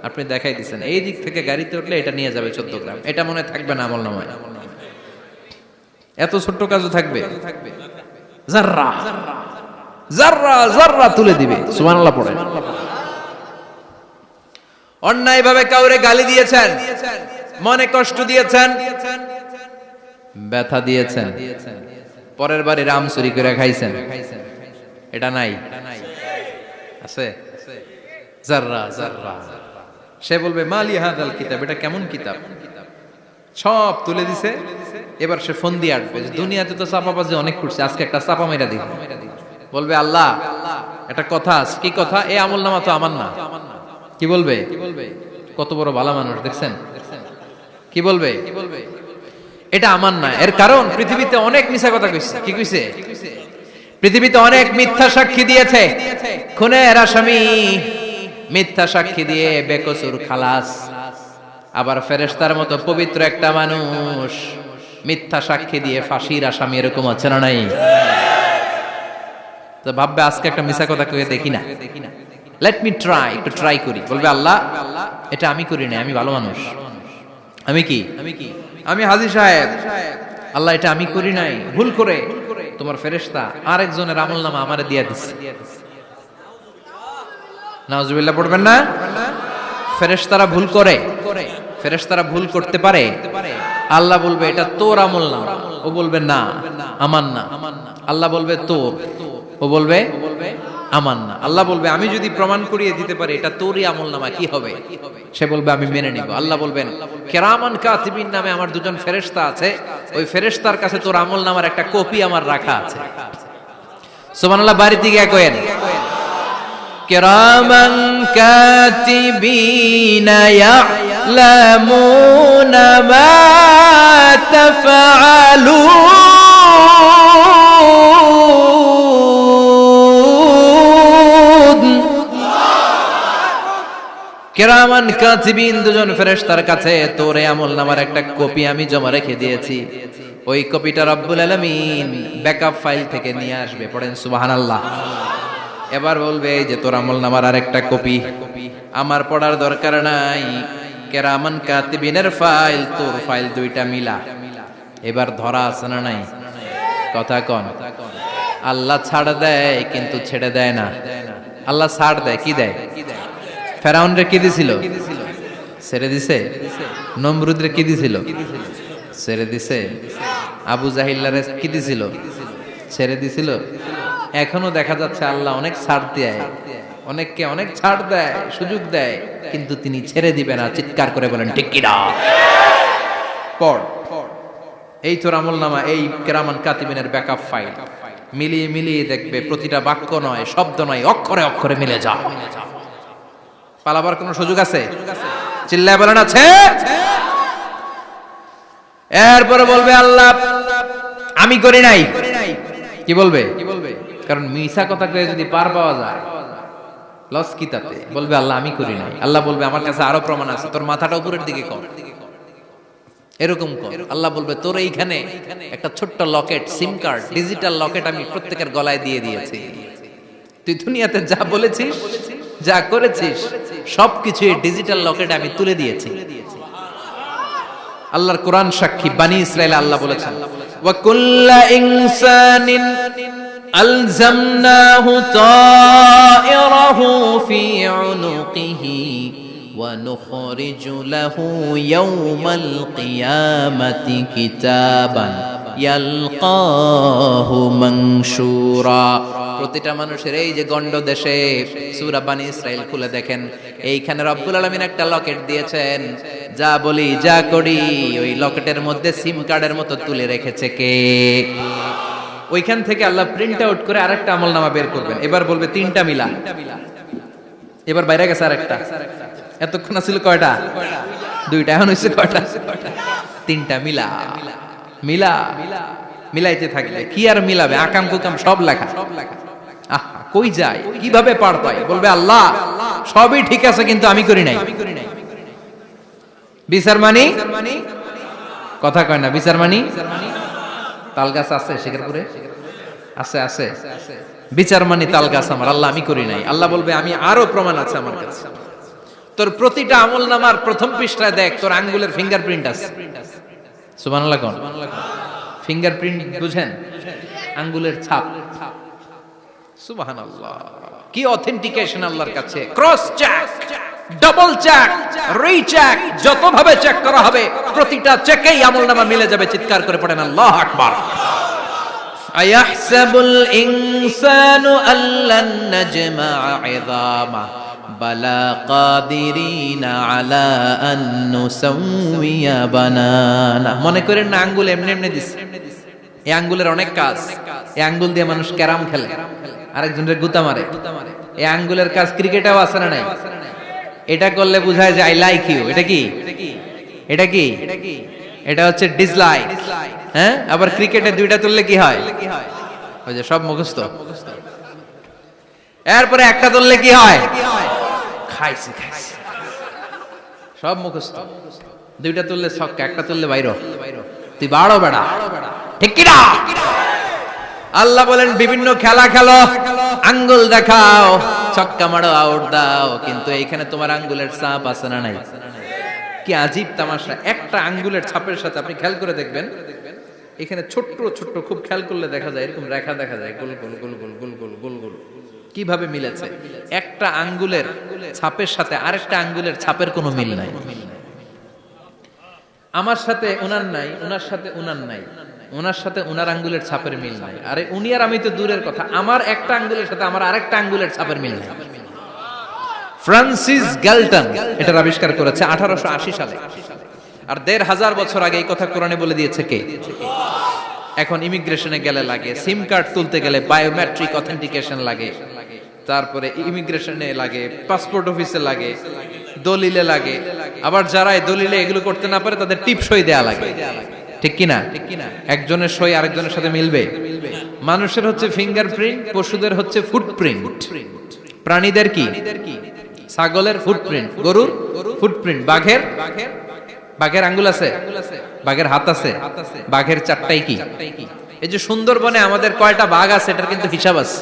আপনি দেখাই দিচ্ছেন এই দিক থেকে গাড়িতে উঠলে এটা নিয়ে যাবে 14 গ্রাম, এটা মনে থাকবে না আমলনামায়? এত ছোট্ট কাজও থাকবে? যাররা যাররা যাররা তুলে দিবে। সুবহানাল্লাহ পড়ে। অন্যায় ভাবে কাউরে গালি দিয়েছেন, মনে কষ্ট দিয়েছেন, ব্যথা দিয়েছেন, পরের বাড়ি রাম চুরি করে খাইছেন, এটা নাই? আছে? যাররা যাররা। সে বলবে মালি হাযাল কিতাব, এটা কেমন কিতাব? সব তুলে দিছে। এবার সে ফোন দিয়ে আসবে, দুনিয়াতে তো চাপাবাজি অনেক করছে, আজকে একটা চাপা মেরা দিই। বলবে আল্লাহ একটা কথা আছে। কি কথা? এই আমলনামা তো আমার না। কি বলবে? কত বড় ভালো মানুষ দেখছেন? কি বলবে? এটা আমার না। এর কারণ পৃথিবীতে অনেক মিথ্যা কথা কইছে। কি কইছে? পৃথিবীতে অনেক মিথ্যা সাক্ষী দিয়েছে, খুনের আসামি মিথ্যা সাক্ষী দিয়ে বেকসুর খালাস। আবার ফেরেশতার মতো পবিত্র একটা মানুষ মিথ্যা সাক্ষী দিয়ে ফাঁসির আসামি, এরকম আছে না নাই? তো ভাববে আজকে একটা মিথ্যা কথা কয়ে দেখি না, লেট মি ট্রাই, একটু ট্রাই করি। বলবে আল্লাহ এটা আমি করি না, আমি ভালো মানুষ। আমি কি? আমি হাজী সাহেব। আল্লাহ এটা আমি করি নাই, ভুল করে তোমার ফেরেশতা আরেকজনের আমলনামা আমারে দিয়া দিছে। নাউজুবিল্লাহ পড়বেন না? ফেরেশতারা ভুল করে, ফেরেশতারা ভুল করতে পারে। আল্লাহ বলবে এটা তোর আমলনামা, ও বলবে না আমার না। আল্লাহ বলবে তোর, ও বলবে আমার না। আল্লাহ বলবে আমি যদি প্রমাণ করিয়ে দিতে পারি এটা তোরই আমলনামা, কি হবে? সে বলবে আমি মেনে নিব। আল্লাহ বলবেন কিরামান কাতিবিন নামে আমার দুজন ফেরেশতা আছে, ওই ফেরেশতার কাছে তোর আমলনামার একটা কপি আমার রাখা আছে। সুবহানাল্লাহ। বাড়িতে গিয়ে কয়েন কিরামান কাতিবিনা ইয়ালামুনা মা তাফআলুন। কিরামান কাতিবিন, দুজন ফেরেশতার কাছে তোর আমলনামার একটা কপি আমি জমা রেখে দিয়েছি। ওই কপিটা রব্বুল আলামিন ব্যাকআপ ফাইল থেকে নিয়ে আসবে। পড়েন সুবহানাল্লাহ। এবার বলবে এই যে তোর আমলনামার আরেকটা কপি আমার পড়ার দরকার নাই, কিরামান কাতিবিনের ফাইল তোর ফাইল দুইটা মিলা। এবার ধরা আছে না নাই? কথা কন। আল্লাহ ছাড় দেয় কিন্তু ছেড়ে দেয় না। আল্লাহ ছাড় দেয়, কি দেয়? ফেরাউনরে কি দিছিল? ছেড়ে দিছে। নমরুদরে কি দিছিল? ছেড়ে দিছে। আবু জাহিল্লারে কি দিছিল? ছেড়ে দিছিল। এখনো দেখা যাচ্ছে আল্লাহ অনেক ছাড় দেয়, অনেককে অনেক ছাড় দেয়, সুযোগ দেয়, কিন্তু তিনি ছেড়ে দিবে না। চিৎকার করে বলেন ঠিক কি না? পড়, এই তোর আমলনামা, এই কিরামান কাতিবিনের ব্যাকআপ ফাইল মিলিয়ে মিলিয়ে দেখবে প্রতিটা বাক্য নয়, শব্দ নয়, অক্ষরে অক্ষরে মিলে যা। পালাবার কোন সুযোগ আছে? চিল্লায় বলেন আছে। এরপরে বলবে আল্লাহ আমি করি নাই। কি বলবে? কারণ মিছা কথা কয়ে যদি পার পাওয়া যায় লস কি তাতে? বলবে আল্লাহ আমি করি নাই। আল্লাহ বলবে আমার কাছে আরো প্রমাণ আছে, তোর মাথাটা উপরের দিকে কর, এরকম কর। আল্লাহ বলবে তোর এইখানে একটা ছোট্ট লকেট, সিম কার্ড, ডিজিটাল লকেট আমি প্রত্যেকের গলায় দিয়ে দিয়েছি। তুই দুনিয়াতে যা বলেছিস, যা করেছিস, সবকিছু এই ডিজিটাল লকেটে আমি তুলে দিয়েছি। আল্লাহর কোরআন সাক্ষী, বানি ইসরাইল আল্লাহ বলেছেন ওয়া কুল্লা ইনসানিন আলজামনাহু তায়রাহু ফি উনুকিহি ওয়া নুখরিজু লাহু ইয়াওমাল কিয়ামাতি কিতাবান ইয়ালকাহু মানশুরা। প্রতিটা মানুষের এই যে গন্ড দেশে সূরা বানি ইসরাইল খুলে দেখেন, এইখানে রব্বুল আলামিন একটা লকেট দিয়েছেন। যা বলি যা করি ওই লকেটের মধ্যে সিম কার্ডের মতো তুলে রেখেছে কে? ওইখান থেকে আল্লাহ প্রিন্ট আউট করে আরেকটা আমলনামা বের করবেন। এবার বলবে তিনটা মিলা। এবার বাইরে গেছে আরেকটা। এতক্ষণ ছিল কয়টা? দুইটা। এখন হইছে কয়টা? তিনটা মিলা। মিলা মিলাইতে থাকবে। কি আর মিলাবে? আকাম কুকাম সব লেখা। কই যায়, কিভাবে পার পায়? বলবে আল্লাহ সবই ঠিক আছে কিন্তু আমি করি নাই। বিচার মানি কথা কয় না। বিচার মানি তাল গাছ আছে শিকারপুরে? আছে আছে। বিচার মানি তাল গাছ আমার। আল্লাহ আমি করি নাই। আল্লাহ বলবে আমি আরো প্রমাণ আছে আমার কাছে। তোর প্রতিটা আমলনামার প্রথম পৃষ্ঠায় দেখ তোর আঙ্গুলের ফিঙ্গারপ্রিন্ট আছে। সুবহানাল্লাহ কোন? ফিঙ্গারপ্রিন্ট বুঝেন? আঙ্গুলের ছাপ। সুবহানাল্লাহ, কি অথেন্টিকেশন আল্লাহর কাছে। Cross check, double check, recheck, যতভাবে চেক করা হবে প্রতিটা চেকেই আমলনামা মিলে যাবে। চিৎকার করে পড়েন আল্লাহু আকবার। আয়াহসাবুল ইনসানু আল্লান নাজমা'a 'ইযামা বালা কাদিরিনা আলা আন নুসাউইয়া বানানা। মনে করেন না আঙ্গুল এমনি এমনি দিছে। এই আঙ্গুলের অনেক কাজ। এই আঙ্গুল দিয়ে মানুষ ক্যারাম খেলে, আরেকজনের গুতা মারে। এই আঙ্গুলের কাজ ক্রিকেটেও আছে না নাই? এটা করলে বোঝায় যে আই লাইক ইউ। এটা কি? এটা কি? এটা হচ্ছে ডিসলাইক। হ্যাঁ, আবার ক্রিকেটে দুইটা তুললে কি হয়? ওই যে সব মুখস্থ। এরপরে একটা তুললে কি হয়? খাইছে খাইছে, সব মুখস্থ। দুইটা তুললে ছক্কা, একটা তুললে বাইরে। তুই বাড়ো বেড়া, ঠিক কি না? আল্লাহ বলেন বিভিন্ন খেলা খেলো, আঙ্গুল দেখাও, ছক্কা মারো, আউট দাও, কিন্তু এইখানে তোমার আঙ্গুলের ছাপ আছে না নাই? কি আজীব তামাশা! একটা আঙ্গুলের ছাপের সাথে আপনি খেয়াল করে দেখবেন, এখানে ছোট্ট ছোট্ট খুব খেয়াল করলে দেখা যায় এরকম রেখা দেখা যায়, গোল গোল গোল গোল গোল গোল গোল গোল। কিভাবে মিলেছে? একটা আঙ্গুলের ছাপের সাথে আরেকটা আঙ্গুলের ছাপের কোনো মিল নাই। আমার সাথে উনার নাই, উনার সাথে উনার নাই, ওনার সাথে ওনার আঙ্গুলের ছাপের মিল নাই। আরে উনি আর আমি তো দূরের কথা, আমার একটা আঙ্গুলের সাথে আমার আরেকটা আঙ্গুলের ছাপের মিল নাই। ফ্রান্সিস গ্যালটন এটার আবিষ্কার করেছে 1880 সালে। আর 1500 বছর আগে এই কথা কোরআনে বলে দিয়েছে কে? এখন ইমিগ্রেশনে গেলে লাগে, সিম কার্ড তুলতে গেলে বায়োমেট্রিক অথেন্টিকেশন লাগে, তারপরে ইমিগ্রেশনে লাগে, পাসপোর্ট অফিসে লাগে, দলিলে লাগে, আবার যারা এই দলিলে এগুলো করতে না পারে তাদের টিপ সই দেয়া লাগে, ঠিক কিনা? একজনের সই আরেকজনের সাথে মিলবে? মানুষের হচ্ছে ফিঙ্গারপ্রিন্ট, পশুদের হচ্ছে ফুটপ্রিন্ট। প্রাণীদের কি? ছাগলের ফুটপ্রিন্ট, গরুর ফুটপ্রিন্ট, বাঘের আঙ্গুল আছে, বাঘের হাত আছে, বাঘের চারটাই কি? এই যে সুন্দরবনে আমাদের কয়টা বাঘ আছে এটার কিন্তু হিসাব আছে,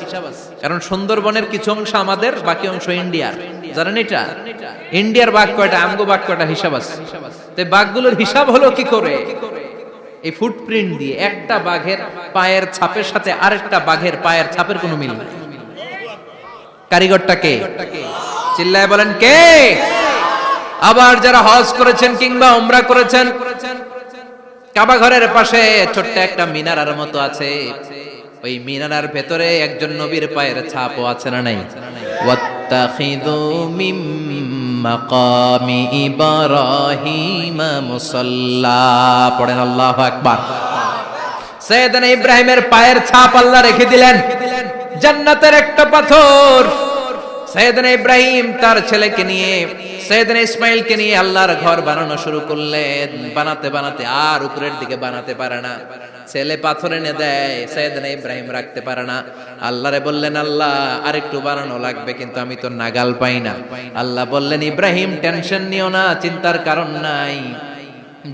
কারণ সুন্দরবনের কিছু অংশ আমাদের, বাকি অংশ ইন্ডিয়ার। জানেন এটা? ইন্ডিয়ার বাঘ কয়টা, আমগো বাঘ কয়টা, হিসাব আছে। তো বাঘগুলোর হিসাব হলো কি করে? এই ফুটপ্রিন্ট দিয়ে। একটা বাঘের পায়ের ছাপের সাথে আরেকটা বাঘের পায়ের ছাপের কোনো মিল নেই। কারিগরটা কে? চিল্লায় বলেন কে? আবার যারা হজ করেছেন কিংবা উমরা করেছেন, কাবা ঘরের পাশে ছোট্ট একটা মিনারার মতো আছে, ওই মিনারার ভেতরে একজন নবীর পায়ের ছাপও আছে না নাই? ওয়াত্তাখিযু মিম মাকামি ইব্রাহিম মুসাল্লা, পড়েন আল্লাহু আকবার। সাইয়েদনা ইব্রাহিমের পায়ের ছাপ আল্লাহ রেখে দিলেন জান্নাতের একটা পাথর। সাইয়েদনা ইব্রাহিম তার ছেলেকে নিয়ে, সাইয়েদনা ইসমাইলকে নিয়ে আল্লাহর ঘর বানানো শুরু করলেন। বানাতে বানাতে আর উপরের দিকে বানাতে পারে না, ছেলে পাথর এনে দেয়, সাইয়েদনা ইব্রাহিম রাখতে পারে না। আল্লাহরে বললেন, আল্লাহ আরেকটু বানানো লাগবে, কিন্তু আমি তো নাগাল পাই না। আল্লাহ বললেন, ইব্রাহিম টেনশন নিও না, চিন্তার কারণ নাই,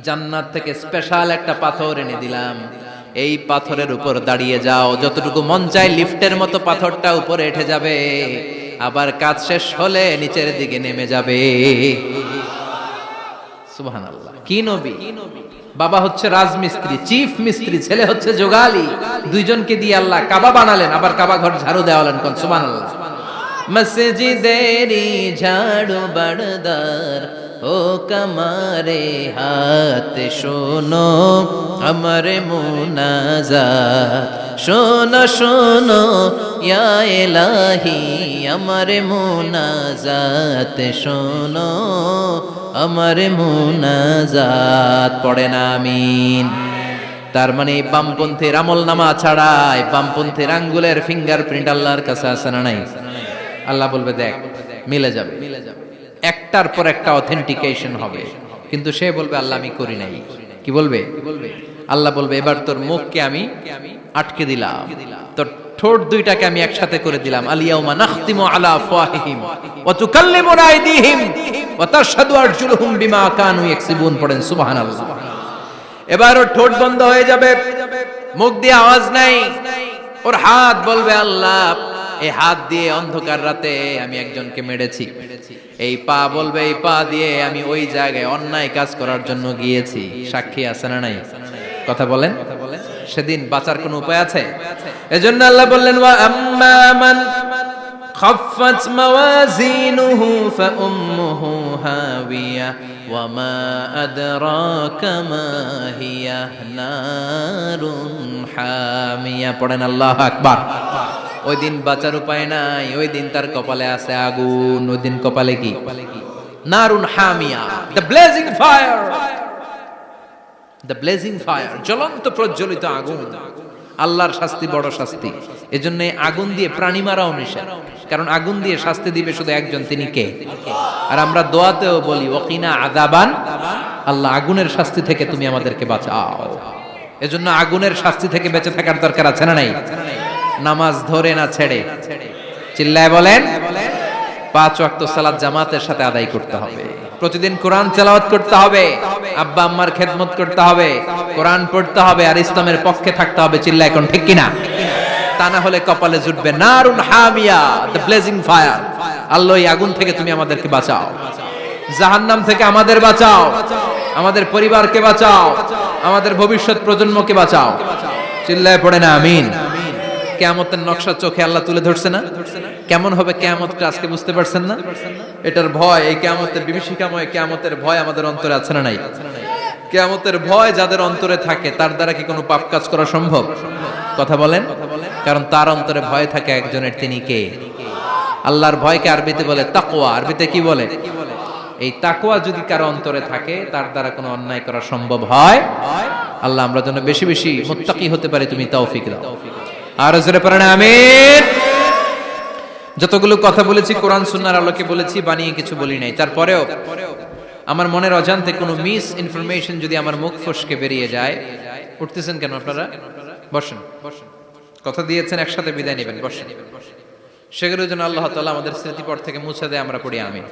জান্নাত থেকে স্পেশাল একটা পাথর এনে দিলাম, এই পাথরের উপর দাঁড়িয়ে যাও, যতটুকু মন চায় লিফটের মতো পাথরটা উপরে উঠে যাবে, আবার কাজ শেষ হলে নিচের দিকে নেমে যাবে। সুবহানাল্লাহ। কি নবী! বাবা হচ্ছে রাজমিস্ত্রি, চিফ মিস্ত্রি, ছেলে হচ্ছে যোগালী, দুইজনকে দিয়ে আল্লাহ কাবা বানালেন, আবার কাবা ঘর ঝাড়ু দেওয়ালেন। কোন সুবহানাল্লাহ। মসজিদেরি ঝাড়ু বারদার ও কমারে হাত, শোনো আমার মুনাজাত, শোনো শোনো ইয়া ইলাহি আমার মুনাজাত, শোনো আমার মুনাজাত, পড়েন আমিন। তার মানে বামপন্থীর আমল নামা ছাড়াই বামপন্থীর আঙ্গুলের ফিঙ্গারপ্রিন্ট আল্লাহর কাছে আছে না নাই? আল্লাহ বলবে দেখ মিলে যাবে, একটার পর একটা অথেন্টিকেশন হবে, কিন্তু সে বলবে আল্লাহ আমি করি নাই। কি বলবে? আল্লাহ বলবে এবার তোর মুখকে আমি আটকে দিলাম, তোর ঠোঁট দুইটাকে আমি একসাথে করে দিলাম। আলিয়াউমা নাখতিমু আলা আফওয়াহিহিম ওয়া তুকাল্লিমুনা আইদিহিম ওয়া তাশহাদু আরজুলুহুম বিমা কানু ইয়াকসিবুন, পড়েন সুবহানাল্লাহ। এবার ওর ঠোঁট বন্ধ হয়ে যাবে, মুখ দিয়ে আওয়াজ নাই, ওর হাত বলবে আল্লাহ এই হাত দিয়ে অন্ধকার রাতে আমি একজনকে মেরেছি, এই পা বলবে এই পা দিয়ে আমি ওই জায়গায় অন্যায় কাজ করার জন্য গিয়েছি। সাক্ষী আছে না নাই? কথা বলেন। সেদিন বাঁচার কোনো উপায় আছে? এজন্য আল্লাহ বললেন, ওয়া আম্মা মান খাফফাত মাওয়াজিনুহু ফাউম্মুহু হাবিয়া ওয়া মা আদরাকা মা হিয়া নারুন হামিয়া, পড়েন আল্লাহু আকবার। ওই দিন বাঁচার উপায় নাই, ওই দিন তার কপালে আছে আগুন। ওই দিন কপালে কি? নারুন হামিয়া, the blazing fire, the blazing fire, জ্বলন্ত প্রজ্বলিত আগুন। আল্লাহর শাস্তি বড় শাস্তি। এজন্য আগুন দিয়ে প্রাণী মারাও নিষেধ, কারণ আগুন দিয়ে শাস্তি দিবে শুধু একজন, তিনি কে? আর আমরা দোয়াতেও বলি ওয়াকিনা আযাবান, আল্লাহ আগুনের শাস্তি থেকে তুমি আমাদেরকে বাঁচাও। এজন্য আগুনের শাস্তি থেকে বেঁচে থাকার দরকার আছে না নাই? নামাজ ধরে না ছেড়ে, চিল্লায় বলেন, 5 ওয়াক্ত সালাত জামাতের সাথে আদায় করতে হবে, প্রতিদিন কোরআন তেলাওয়াত করতে হবে, আব্বা আম্মার খেদমত করতে হবে, কোরআন পড়তে হবে, আর ইসলামের পক্ষে থাকতে হবে। চিল্লায় এখন ঠিক কিনা? তা না হলে কপালে জুটবে নারুন হামিয়া, দ্য ব্লেজিং ফায়ার। আল্লাহ এই আগুন থেকে তুমি আমাদেরকে বাঁচাও, জাহান্নাম থেকে আমাদের বাঁচাও, আমাদের পরিবারকে বাঁচাও, আমাদের ভবিষ্যৎ প্রজন্মকে বাঁচাও। চিল্লায় পড়ে না আমিন। কিয়ামতের নকশা চোখে আল্লাহ তুলে ধরছে না? কেমন হবে কিয়ামতটা আজকে বুঝতে পারছেন না? এটার ভয়, এই কিয়ামতের বিভীষিকাময় কিয়ামতের ভয় আমাদের অন্তরে আছে না নাই? কিয়ামতের ভয় যাদের অন্তরে থাকে তার দ্বারা কি কোনো পাপ কাজ করা সম্ভব? কথা বলেন। কারণ তার অন্তরে ভয় থাকে একজনের, তিনি কে? আল্লাহর ভয়কে আরবিতে বলে তাকওয়া। আরবিতে কি বলে? এই তাকওয়া যদি কারো অন্তরে থাকে তার দ্বারা কোনো অন্যায় করা সম্ভব হয়। আল্লাহ আমরা যেন বেশি বেশি মুত্তাকি হতে পারি, তুমি তৌফিক দাও। আর জোরে পড়েন আমিন। যতগুলো কথা বলেছি কোরআন সুন্নাহর আলোকে বলেছি, বানিয়ে কিছু বলি নাই। তারপরেও আমার মনের অজান্তে কোনো মিস ইনফরমেশন যদি আমার মুখ ফসকে বেরিয়ে যায়, উঠতেছেন কেন আপনারা? বসেন, কথা দিয়েছেন একসাথে বিদায় নেবেন, বসেন। সেগুলো যেন আল্লাহ তাআলা আমাদের স্মৃতিপট থেকে মুছে দেয়, আমরা পড়ি আমিন।